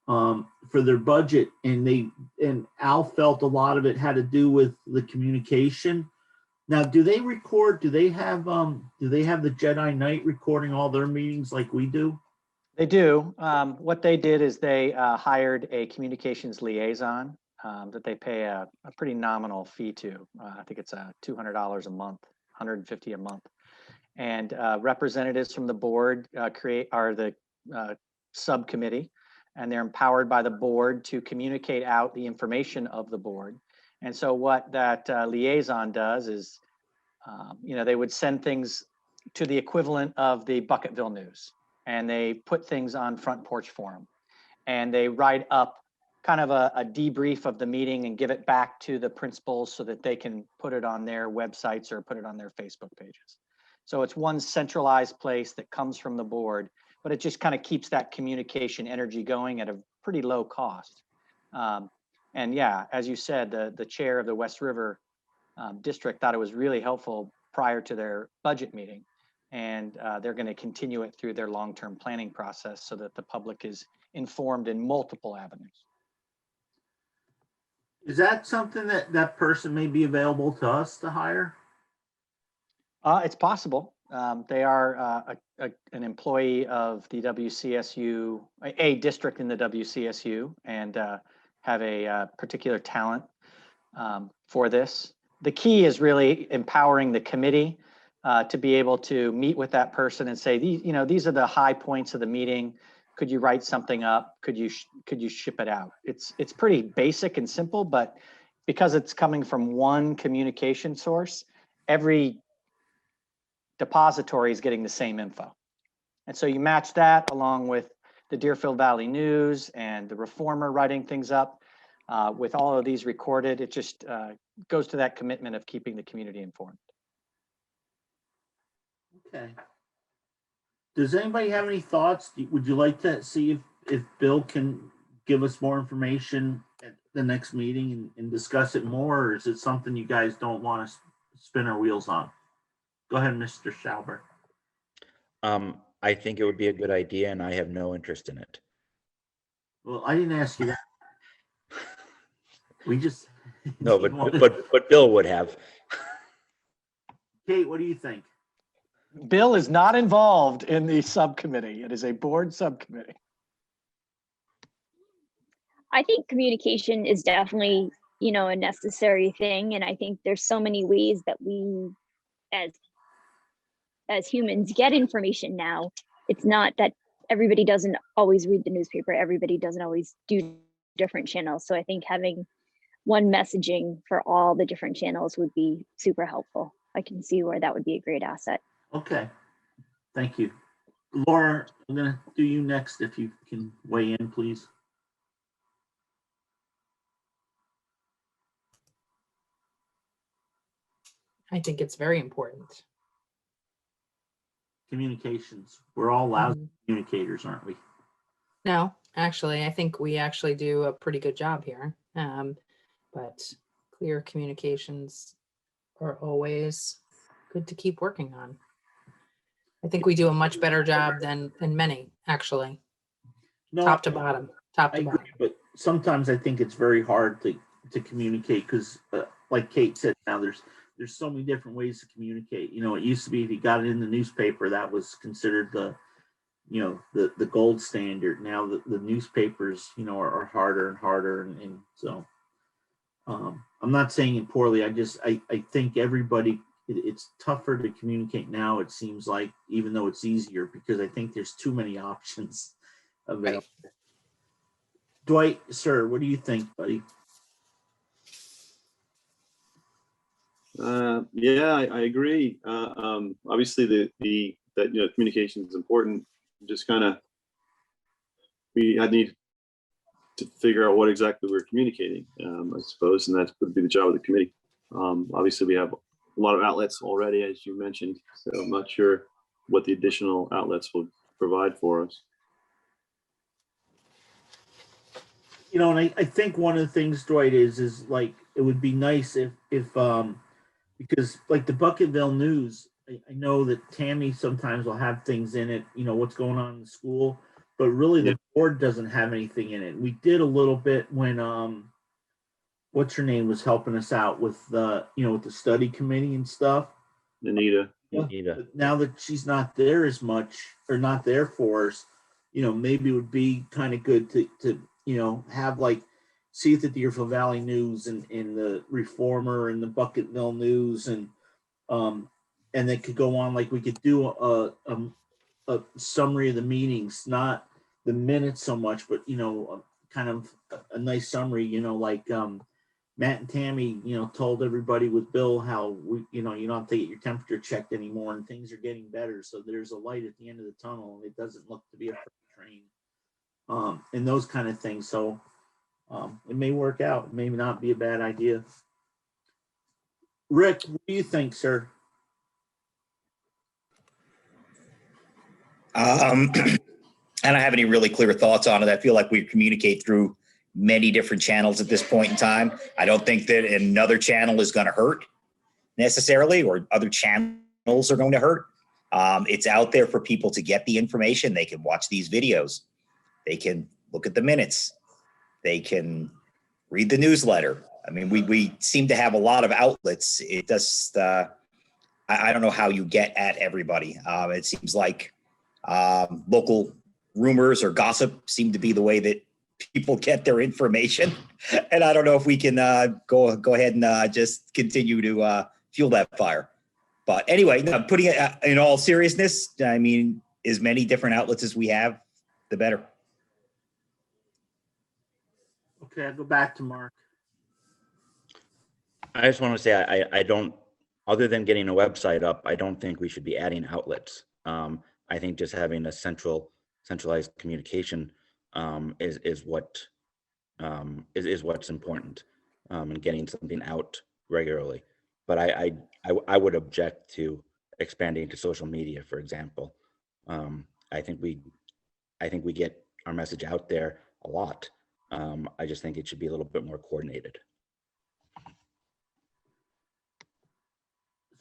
For their budget, and Al felt a lot of it had to do with the communication. Now, do they record? Do they have the Jedi Knight recording all their meetings like we do? They do. What they did is they hired a communications liaison that they pay a pretty nominal fee to. I think it's $200 a month, $150 a month. And representatives from the board are the subcommittee, and they're empowered by the board to communicate out the information of the board. And so what that liaison does is, they would send things to the equivalent of the Bucketville News, and they put things on Front Porch Forum, and they write up kind of a debrief of the meeting and give it back to the principals so that they can put it on their websites or put it on their Facebook pages. So it's one centralized place that comes from the board, but it just kind of keeps that communication energy going at a pretty low cost. And yeah, as you said, the chair of the West River district thought it was really helpful prior to their budget meeting. And they're going to continue it through their long-term planning process so that the public is informed in multiple avenues. Is that something that person may be available to us to hire? It's possible. They are an employee of the WCSU, a district in the WCSU, and have a particular talent for this. The key is really empowering the committee to be able to meet with that person and say, these are the high points of the meeting. Could you write something up? Could you ship it out? It's pretty basic and simple, but because it's coming from one communication source, every depository is getting the same info. And so you match that along with the Deerfield Valley News and the Reformer writing things up with all of these recorded. It just goes to that commitment of keeping the community informed. Okay. Does anybody have any thoughts? Would you like to see if Bill can give us more information at the next meeting and discuss it more, or is it something you guys don't want to spin our wheels on? Go ahead, Mr. Schauber. I think it would be a good idea, and I have no interest in it. Well, I didn't ask you that. We just No, but Bill would have. Kate, what do you think? Bill is not involved in the subcommittee. It is a board subcommittee. I think communication is definitely, a necessary thing. And I think there's so many ways that we as humans get information now. It's not that everybody doesn't always read the newspaper. Everybody doesn't always do different channels. So I think having one messaging for all the different channels would be super helpful. I can see where that would be a great asset. Okay, thank you. Laura, I'm gonna do you next if you can weigh in, please. I think it's very important. Communications. We're all lousy Mhm. communicators, aren't we? No, actually, I think we actually do a pretty good job here. But clear communications are always good to keep working on. I think we do a much better job than many, actually, No, top to bottom, top I to agree, bottom. but sometimes I think it's very hard to communicate because, like Kate said, now there's so many different ways to communicate. You know, it used to be if you got it in the newspaper, that was considered the gold standard. Now the newspapers, are harder and harder, and so I'm not saying it poorly. I think everybody it's tougher to communicate now. It seems like, even though it's easier, because I think there's too many options available. Dwight, sir, what do you think, buddy? Yeah, I agree. Obviously, that communication is important. Just kind of I need to figure out what exactly we're communicating, I suppose, and that would be the job of the committee. Obviously, we have a lot of outlets already, as you mentioned, so I'm not sure what the additional outlets will provide for us. And I think one of the things, Dwight, is like, it would be nice if because like the Bucketville News, I know that Tammy sometimes will have things in it, what's going on in the school, but really the board doesn't have anything in it. We did a little bit when what's her name was helping us out with with the study committee and stuff. Anita. But now that she's not there as much, or not there for us, maybe it would be kind of good to have, like, see it at the Deerfield Valley News and the Reformer and the Bucketville News, and they could go on, like, we could do a summary of the meetings, not the minutes so much, but kind of a nice summary, like Matt and Tammy, told everybody with Bill how you don't have to get your temperature checked anymore, and things are getting better. So there's a light at the end of the tunnel, and it doesn't look to be a freight train, and those kind of things. So it may work out, maybe not be a bad idea. Rick, what do you think, sir? I don't have any really clear thoughts on it. I feel like we communicate through many different channels at this point in time. I don't think that another channel is going to hurt necessarily, or other channels are going to hurt. It's out there for people to get the information. They can watch these videos. They can look at the minutes. They can read the newsletter. I mean, we seem to have a lot of outlets. It just, I don't know how you get at everybody. It seems like local rumors or gossip seem to be the way that people get their information. And I don't know if we can go ahead and just continue to fuel that fire. But anyway, putting it in all seriousness, I mean, as many different outlets as we have, the better. Okay, I'll go back to Mark. I just want to say, I don't, other than getting a website up, I don't think we should be adding outlets. I think just having a centralized communication is what's important, and getting something out regularly. But I would object to expanding to social media, for example. I think we get our message out there a lot. I just think it should be a little bit more coordinated.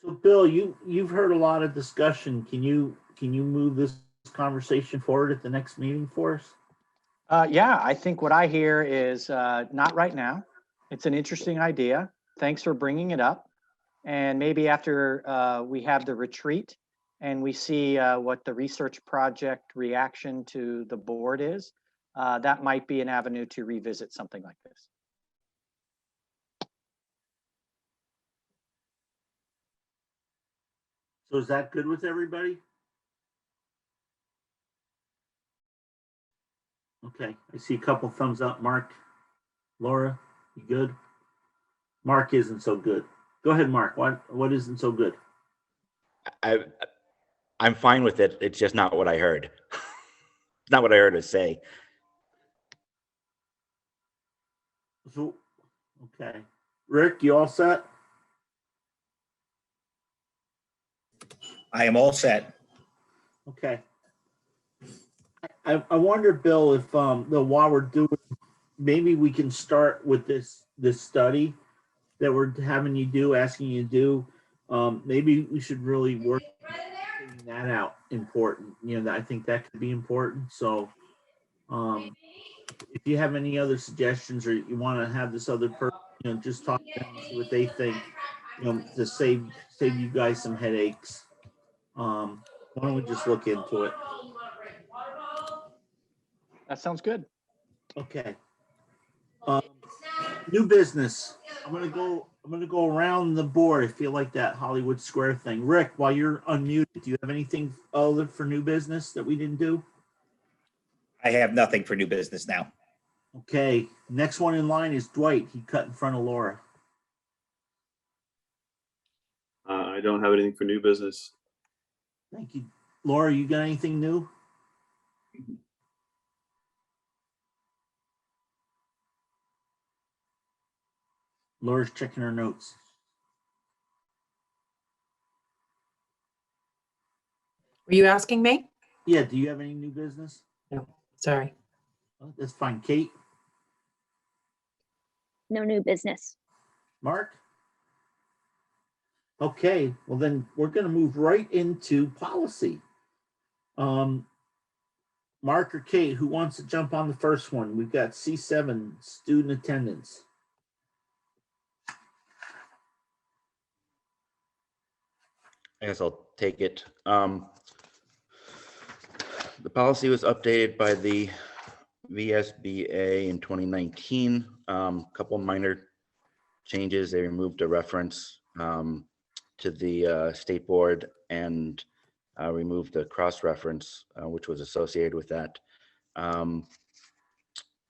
So Bill, you've heard a lot of discussion. Can you move this conversation forward at the next meeting for us? Yeah, I think what I hear is not right now. It's an interesting idea. Thanks for bringing it up. And maybe after we have the retreat and we see what the research project reaction to the board is, that might be an avenue to revisit something like this. So is that good with everybody? Okay, I see a couple thumbs up. Mark, Laura, you good? Mark isn't so good. Go ahead, Mark. What isn't so good? I'm fine with it. It's just not what I heard. It's not what I heard us say. So, okay. Rick, you all set? I am all set. Okay. I wonder, Bill, if while we're doing, maybe we can start with this study that we're having you do, asking you to do. Maybe we should really work figuring that out. Important, I think that could be important. So, if you have any other suggestions, or you want to have this other person, just talk to them and see what they think, to save you guys some headaches. Why don't we just look into it? That sounds good. Okay. New business. I'm gonna go around the board. I feel like that Hollywood Square thing. Rick, while you're unmuted, do you have anything other for new business that we didn't do? I have nothing for new business now. Okay. Next one in line is Dwight. He cut in front of Laura. I don't have anything for new business. Thank you. Laura, you got anything new? Laura's checking her notes. Were you asking me? Yeah, do you have any new business? No, sorry. Oh, that's fine. Kate? No new business. Mark? Okay, well then we're gonna move right into policy. Mark or Kate, who wants to jump on the first one? We've got C7, student attendance. I guess I'll take it. The policy was updated by the VSBA in 2019. Couple minor changes. They removed a reference to the state board and removed the cross-reference, which was associated with that.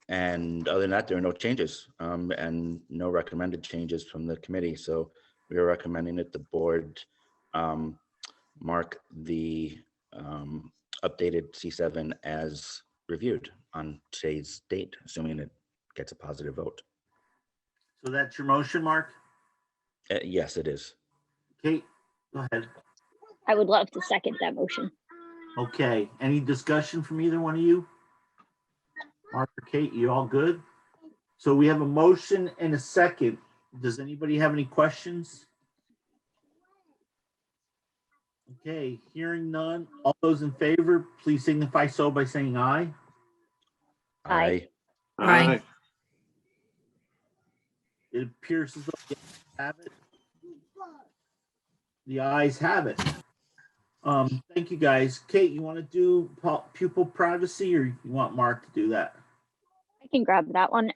And other than that, there are no changes and no recommended changes from the committee. So we are recommending that the board mark the updated C7 as reviewed on today's date, assuming it gets a positive vote. So that's your motion, Mark? Yes, it is. Kate, go ahead. I would love to second that motion. Okay, any discussion from either one of you? Mark or Kate, you all good? So we have a motion and a second. Does anybody have any questions? Okay, hearing none. All those in favor, please signify so by saying aye. Aye. Aye. It appears as though the ayes have it. The ayes have it. Thank you, guys. Kate, you want to do pupil privacy, or you want Mark to do that? I can grab that one.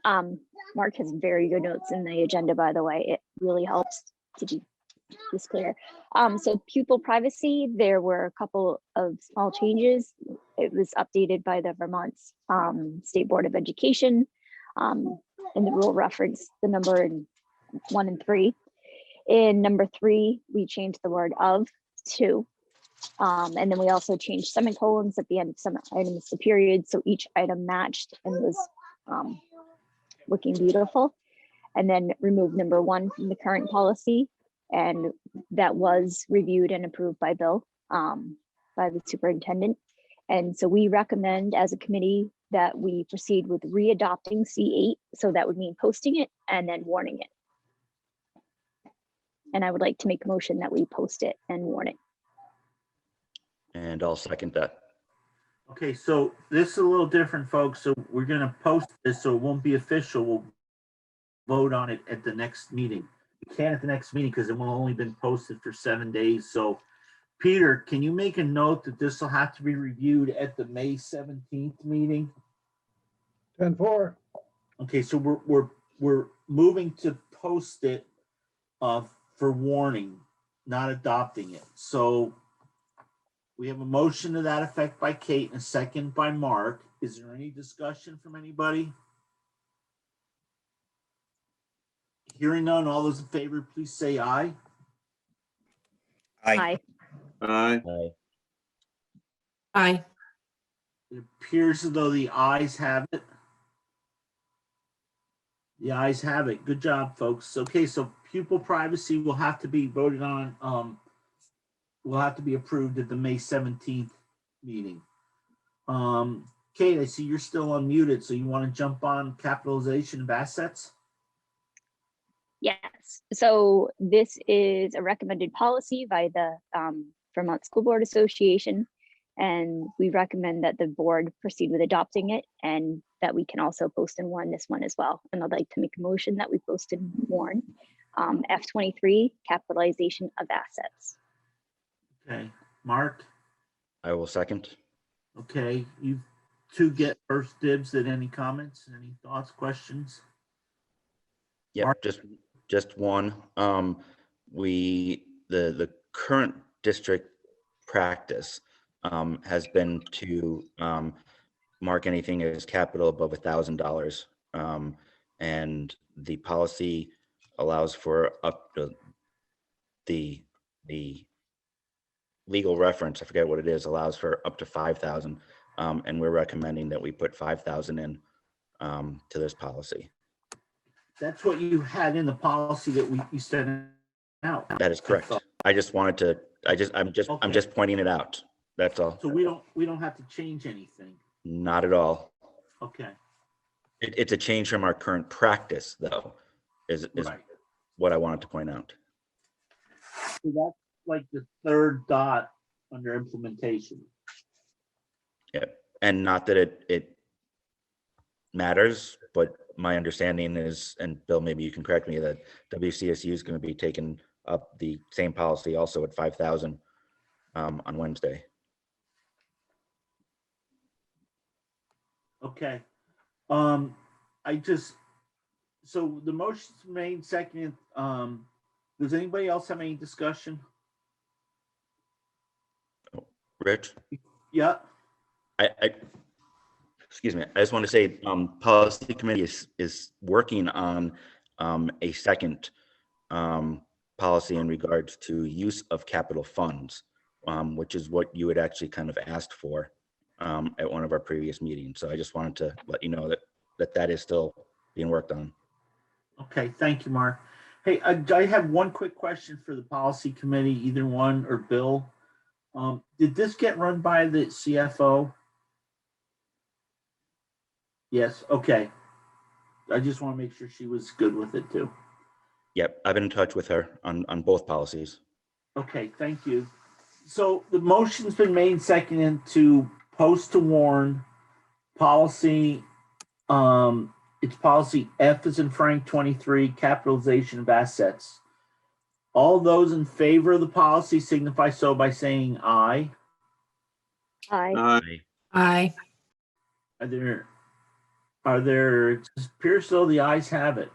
Mark has very good notes in the agenda, by the way. It really helps to keep this clear. So pupil privacy, there were a couple of small changes. It was updated by the Vermont State Board of Education, and the rule referenced the number in 1 and 3. In number 3, we changed the word of to, and then we also changed semicolons at the end of some items to periods, so each item matched and was looking beautiful. And then removed number 1 from the current policy, and that was reviewed and approved by Bill, by the superintendent. And so we recommend as a committee that we proceed with readopting C8. So that would mean posting it and then warning it. And I would like to make a motion that we post it and warn it. And I'll second that. Okay, so this is a little different, folks. So we're going to post this, so it won't be official. We'll vote on it at the next meeting. We can't at the next meeting because it will only been posted for 7 days. So Peter, can you make a note that this will have to be reviewed at the May 17th meeting? 10-4. Okay, so we're moving to post it for warning, not adopting it. So we have a motion to that effect by Kate and a second by Mark. Is there any discussion from anybody? Hearing none, all those in favor, please say aye. Aye. Aye. Aye. Aye. It appears as though the ayes have it. The ayes have it. Good job, folks. Okay, so pupil privacy will have to be voted on, will have to be approved at the May 17th meeting. Kate, I see you're still unmuted, so you want to jump on capitalization of assets? Yes, so this is a recommended policy by the Vermont School Board Association. And we recommend that the board proceed with adopting it and that we can also post and warn this one as well. And I'd like to make a motion that we post and warn F23 capitalization of assets. Okay, Mark? I will second. Okay, you two get first dibs at any comments, any thoughts, questions? Yep, Mark? just one. The current district practice has been to mark anything as capital above $1,000, and the policy allows for up to the legal reference. I forget what it is. Allows for up to 5,000, and we're recommending that we put 5,000 in to this policy. That's what you had in the policy that you sent out. That is correct. I just wanted to. I'm just pointing it out. That's all. So we don't have to change anything. Not at all. Okay. It's a change from our current practice, though, is Right. what I wanted to point out. So that's like the third dot under implementation. Yeah, and not that it matters, but my understanding is, and Bill, maybe you can correct me, that WCSU is going to be taking up the same policy also at 5,000 on Wednesday. Okay. So the motion's made, second. Does anybody else have any discussion? Rich? Yeah. Excuse me. I just want to say, policy committee is working on a second policy in regards to use of capital funds, which is what you had actually kind of asked for at one of our previous meetings. So I just wanted to let you know that is still being worked on. Okay. Thank you, Mark. Hey, I have one quick question for the policy committee, either one or Bill. Did this get run by the CFO? Yes. Okay. I just want to make sure she was good with it too. Yep, I've been in touch with her on both policies. Okay, thank you. So the motion's been made and seconded to post to warn policy. It's policy F as in Frank 23, capitalization of assets. All those in favor of the policy signify so by saying aye. Aye. Aye. Aye. It appears so the ayes have it.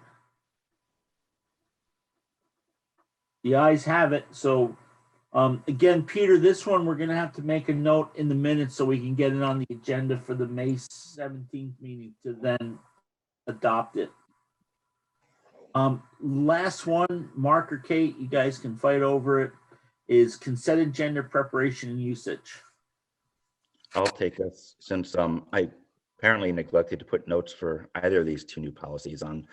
The ayes have it. So again, Peter, this one we're going to have to make a note in the minutes so we can get it on the agenda for the May 17th meeting to then adopt it. Last one, Mark or Kate, you guys can fight over it, is consent agenda preparation and usage. I'll take this since I apparently neglected to put notes for either of these two new policies on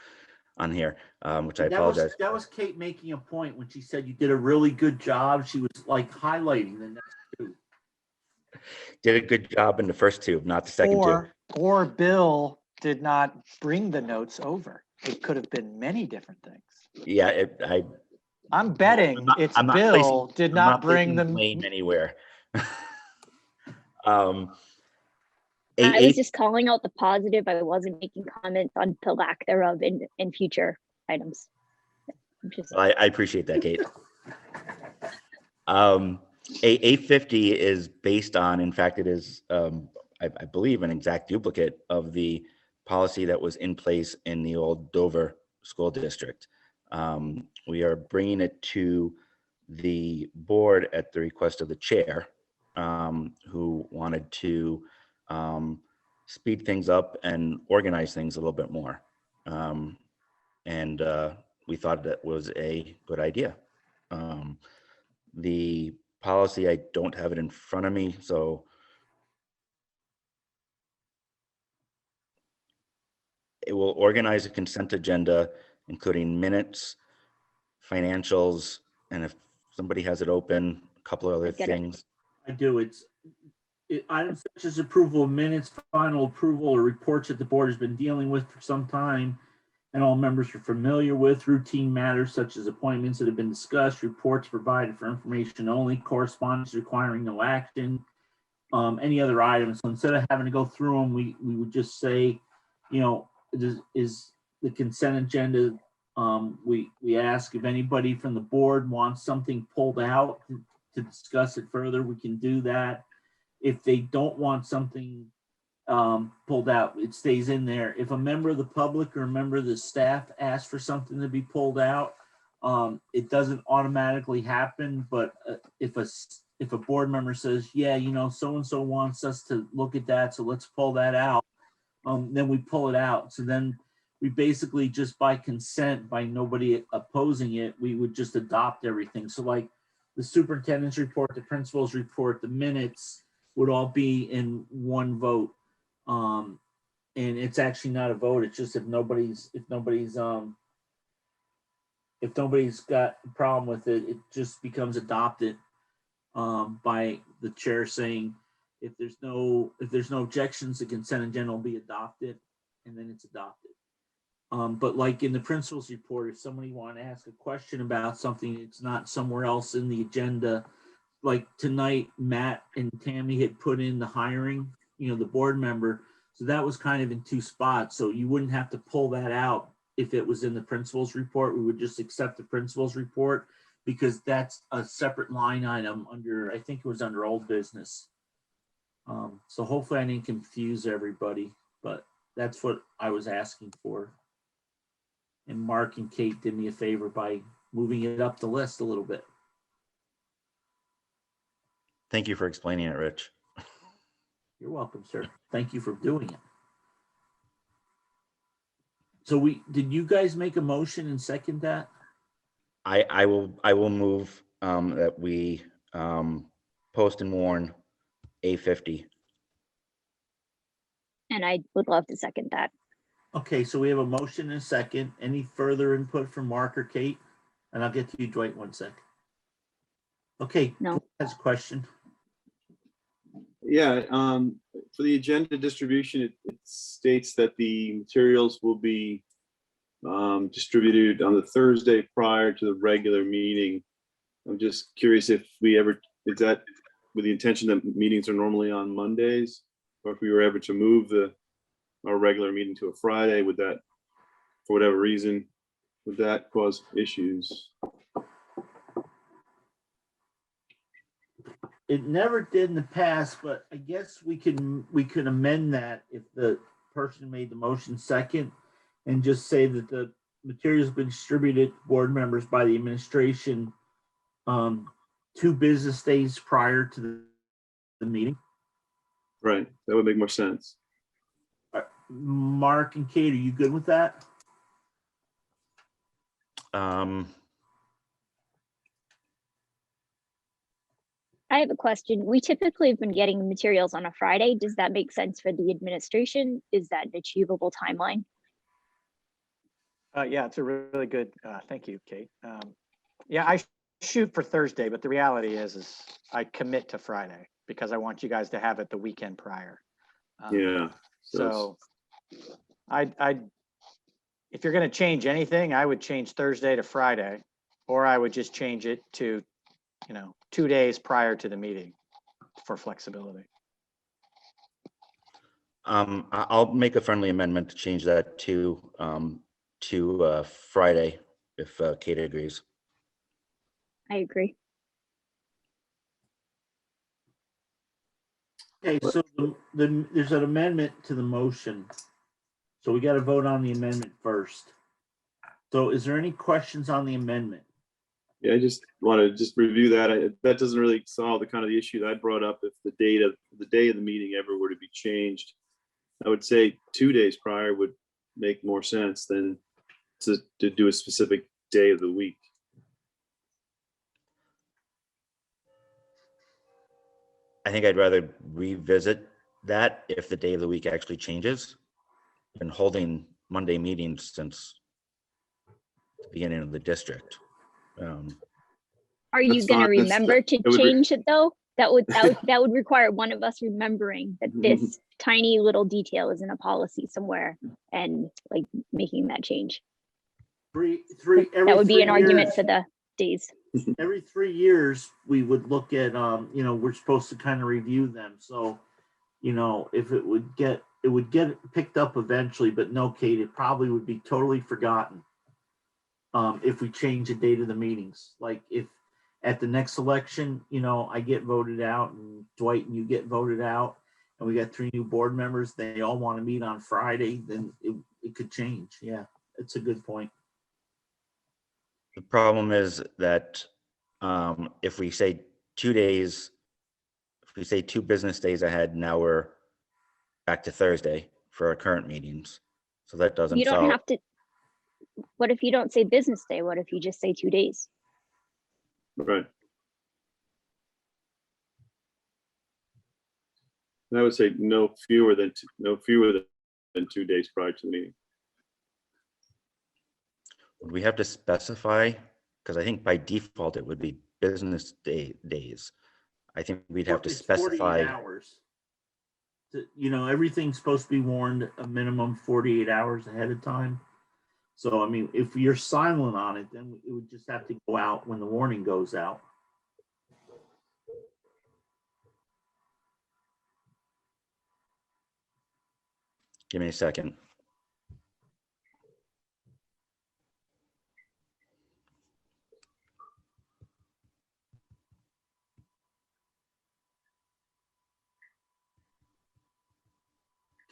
here, which I apologize. That was Kate making a point when she said you did a really good job. She was like highlighting the next two. Did a good job in the first two, not the second two. Or Bill did not bring the notes over. It could have been many different things. Yeah, I'm betting it's I'm not Bill placing- did I'm not placing bring them. blame anywhere. I was just calling out the positive. I wasn't making comments on the lack thereof in future items. I appreciate that, Kate. A50 is based on, in fact, it is, I believe, an exact duplicate of the policy that was in place in the old Dover School District. We are bringing it to the board at the request of the chair, who wanted to speed things up and organize things a little bit more. And we thought that was a good idea. The policy, I don't have it in front of me, so it will organize a consent agenda, including minutes, financials, and if somebody has it open, a couple of other I get it. things. I do. Items such as approval of minutes, final approval, or reports that the board has been dealing with for some time and all members are familiar with, routine matters such as appointments that have been discussed, reports provided for information only, correspondence requiring no action, any other items. So instead of having to go through them, we would just say, you know, is the consent agenda, we ask if anybody from the board wants something pulled out to discuss it further, we can do that. If they don't want something pulled out, it stays in there. If a member of the public or a member of the staff asks for something to be pulled out, it doesn't automatically happen. But if a board member says, yeah, you know, so-and-so wants us to look at that, so let's pull that out, then we pull it out. So then we basically just by consent, by nobody opposing it, we would just adopt everything. So like the superintendent's report, the principal's report, the minutes would all be in one vote. And it's actually not a vote. It's just if nobody's got a problem with it, it just becomes adopted by the chair saying, if there's no objections, the consent agenda will be adopted, and then it's adopted. But like in the principal's report, if somebody want to ask a question about something, it's not somewhere else in the agenda. Like tonight, Matt and Tammy had put in the hiring, you know, the board member. So that was kind of in two spots. So you wouldn't have to pull that out if it was in the principal's report. We would just accept the principal's report because that's a separate line item under, I think it was under old business. So hopefully I didn't confuse everybody, but that's what I was asking for. And Mark and Kate did me a favor by moving it up the list a little bit. Thank you for explaining it, Rich. You're welcome, sir. Thank you for doing it. So did you guys make a motion and second that? I will move that we post and warn A50. And I would love to second that. Okay, so we have a motion and a second. Any further input from Mark or Kate? And I'll get to you, Dwight, one sec. Okay, No. who has a question? Yeah, for the agenda distribution, it states that the materials will be distributed on the Thursday prior to the regular meeting. I'm just curious if is that with the intention that meetings are normally on Mondays, or if we were ever to move our regular meeting to a Friday, would that, for whatever reason, would that cause issues? It never did in the past, but I guess we could amend that if the person made the motion second and just say that the materials have been distributed to board members by the administration 2 business days prior to the meeting. Right, that would make more sense. Mark and Kate, are you good with that? I have a question. We typically have been getting materials on a Friday. Does that make sense for the administration? Is that an achievable timeline? Yeah, it's a really good, thank you, Kate. Yeah, I shoot for Thursday, but the reality is I commit to Friday because I want you guys to have it the weekend prior. Yeah. So if you're going to change anything, I would change Thursday to Friday, or I would just change it to, 2 days prior to the meeting for flexibility. I'll make a friendly amendment to change that to Friday, if Kate agrees. I agree. Okay, so there's an amendment to the motion. So we got to vote on the amendment first. So is there any questions on the amendment? Yeah, I just want to review that. That doesn't really solve the issue that I brought up. If the day of the meeting ever were to be changed, I would say 2 days prior would make more sense than to do a specific day of the week. I think I'd rather revisit that if the day of the week actually changes. Been holding Monday meetings since the beginning of the district. Are you That's gonna fine. That's- remember to it would be- change it though? That would require one of us remembering that this tiny little detail is in a policy somewhere and like making that change. That Would be an argument for the days. Every 3 years, we would look at, we're supposed to kind of review them. So, if it would get picked up eventually, but no, Kate, it probably would be totally forgotten. If we change the date of the meetings, like if at the next election, I get voted out and Dwight and you get voted out and we got 3 new board members, they all want to meet on Friday, then it could change. Yeah, it's a good point. The problem is that if we say 2 days, if we say 2 business days ahead, now we're back to Thursday for our current meetings. So that doesn't You don't solve. have to. What if you don't say business day? What if you just say 2 days? Right. And I would say no fewer than 2 days prior to the meeting. Would we have to specify? Because I think by default it would be business days. I think we'd have to It's 48 specify. hours. Everything's supposed to be warned a minimum 48 hours ahead of time. So, I mean, if you're silent on it, then it would just have to go out when the warning goes out. Give me a second.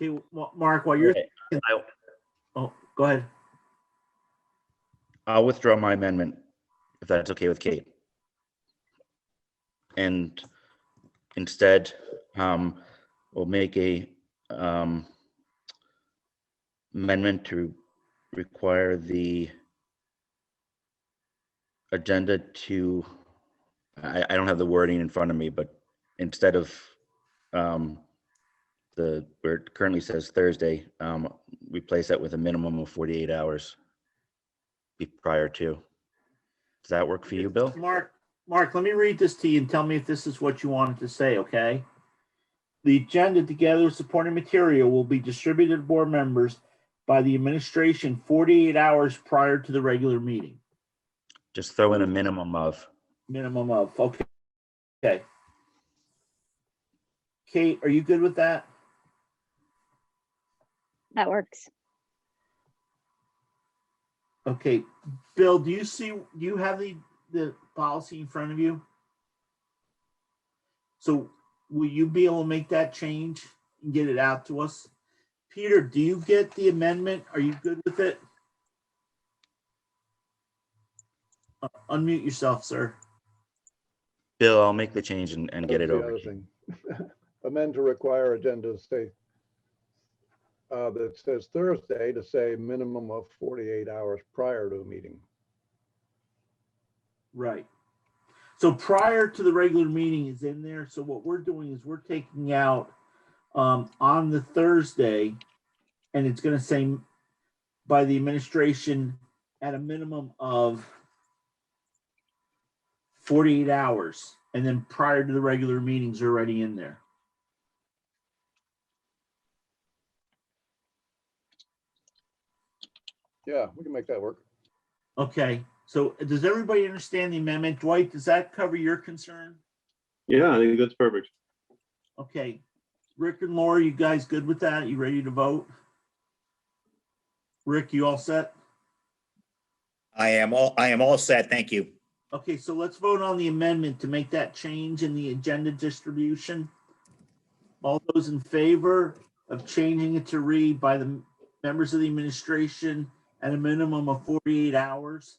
Okay, well, Mark, while you're, Okay, go ahead. I'll withdraw my amendment if that's okay with Kate. And instead, we'll make a amendment to require the agenda to, I don't have the wording in front of me, but instead of where it currently says Thursday, replace that with a minimum of 48 hours prior to. Does that work for you, Bill? Mark, let me read this to you and tell me if this is what you wanted to say, okay? The agenda together with supporting material will be distributed to board members by the administration 48 hours prior to the regular meeting. Just throw in a minimum of. Okay. Okay. Kate, are you good with that? That works. Okay. Bill, do you have the policy in front of you? So will you be able to make that change and get it out to us? Peter, do you get the amendment? Are you good with it? Unmute yourself, sir. Bill, I'll make the change and get it That's the over other to you. thing. Amend to require agenda to say, that says Thursday to say minimum of 48 hours prior to a meeting. Right. So prior to the regular meeting is in there. So what we're doing is we're taking out on the Thursday, and it's going to say by the administration at a minimum of 48 hours. And then prior to the regular meetings are already in there. Yeah, we can make that work. Okay. So does everybody understand the amendment? Dwight, does that cover your concern? Yeah, I think that's perfect. Okay. Rick and Laura, you guys good with that? You ready to vote? Rick, you all set? I am all set. Thank you. Okay, so let's vote on the amendment to make that change in the agenda distribution. All those in favor of changing it to read by the members of the administration at a minimum of 48 hours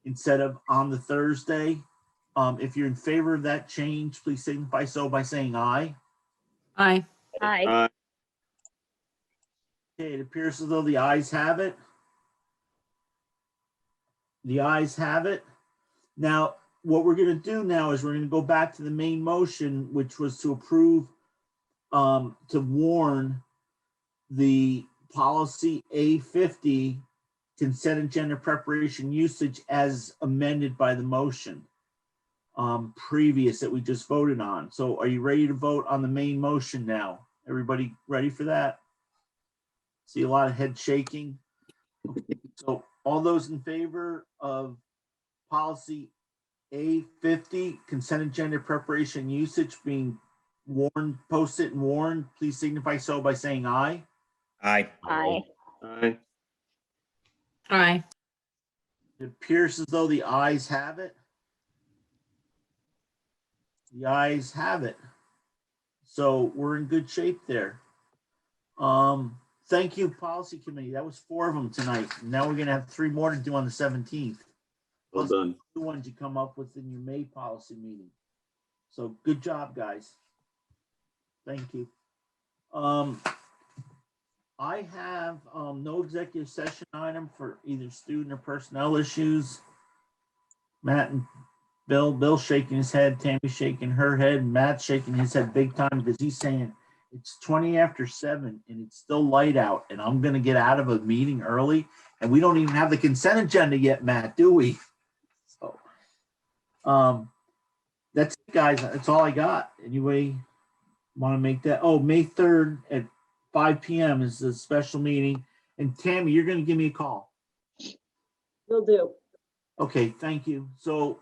instead of on the Thursday. If you're in favor of that change, please signify so by saying aye. Aye. Aye. Okay, it appears as though the ayes have it. The ayes have it. Now, what we're gonna do now is we're gonna go back to the main motion, which was to approve, to warn the policy A50 consent agenda preparation usage as amended by the motion previous that we just voted on. So are you ready to vote on the main motion now? Everybody ready for that? See a lot of head shaking. So all those in favor of policy A50 consent agenda preparation usage being warned, posted and warned, please signify so by saying aye. Aye. Aye. Aye. Aye. It appears as though the ayes have it. The ayes have it. So we're in good shape there. Thank you, policy committee. That was 4 of them tonight. Now we're gonna have 3 more to do on the 17th. Well done. The ones you come up with in your May policy meeting. So good job, guys. Thank you. I have no executive session item for either student or personnel issues. Matt and Bill's shaking his head, Tammy's shaking her head, Matt's shaking his head big time because he's saying it's 20 after 7 and it's still light out and I'm gonna get out of a meeting early and we don't even have the consent agenda yet, Matt, do we? So that's it, guys. That's all I got. Anyway, want to make that? Oh, May 3rd at 5 p.m. is a special meeting. And Tammy, you're going to give me a call. Will do. Okay, thank you. So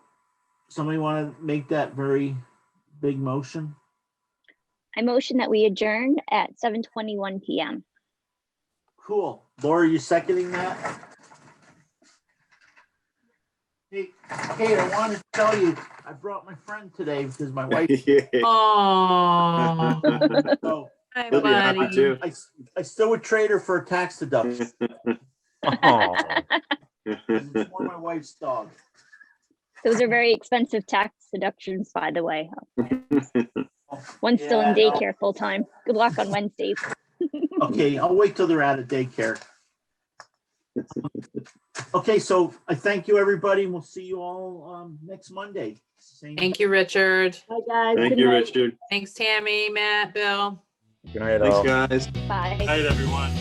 somebody want to make that very big motion? I motion that we adjourn at 7:21 p.m. Cool. Laura, you seconding that? Hey, Kate, I wanted to tell you, I brought my friend today because my wife. Oh, So hi, He'll be happy buddy. too. I still would trade her for a tax deduction. Oh, It's for my wife's dog. Those are very expensive tax deductions, by the way. One's still in Yeah, no. daycare full time. Good luck on Wednesdays. Okay, I'll wait till they're out of daycare. Okay, so I thank you, everybody, and we'll see you all next Monday. Thank you, Richard. Bye, guys. Thank Good you, night. Richard. Thanks, Tammy, Matt, Bill. good night, Thanks, all. guys. Bye. Night, everyone.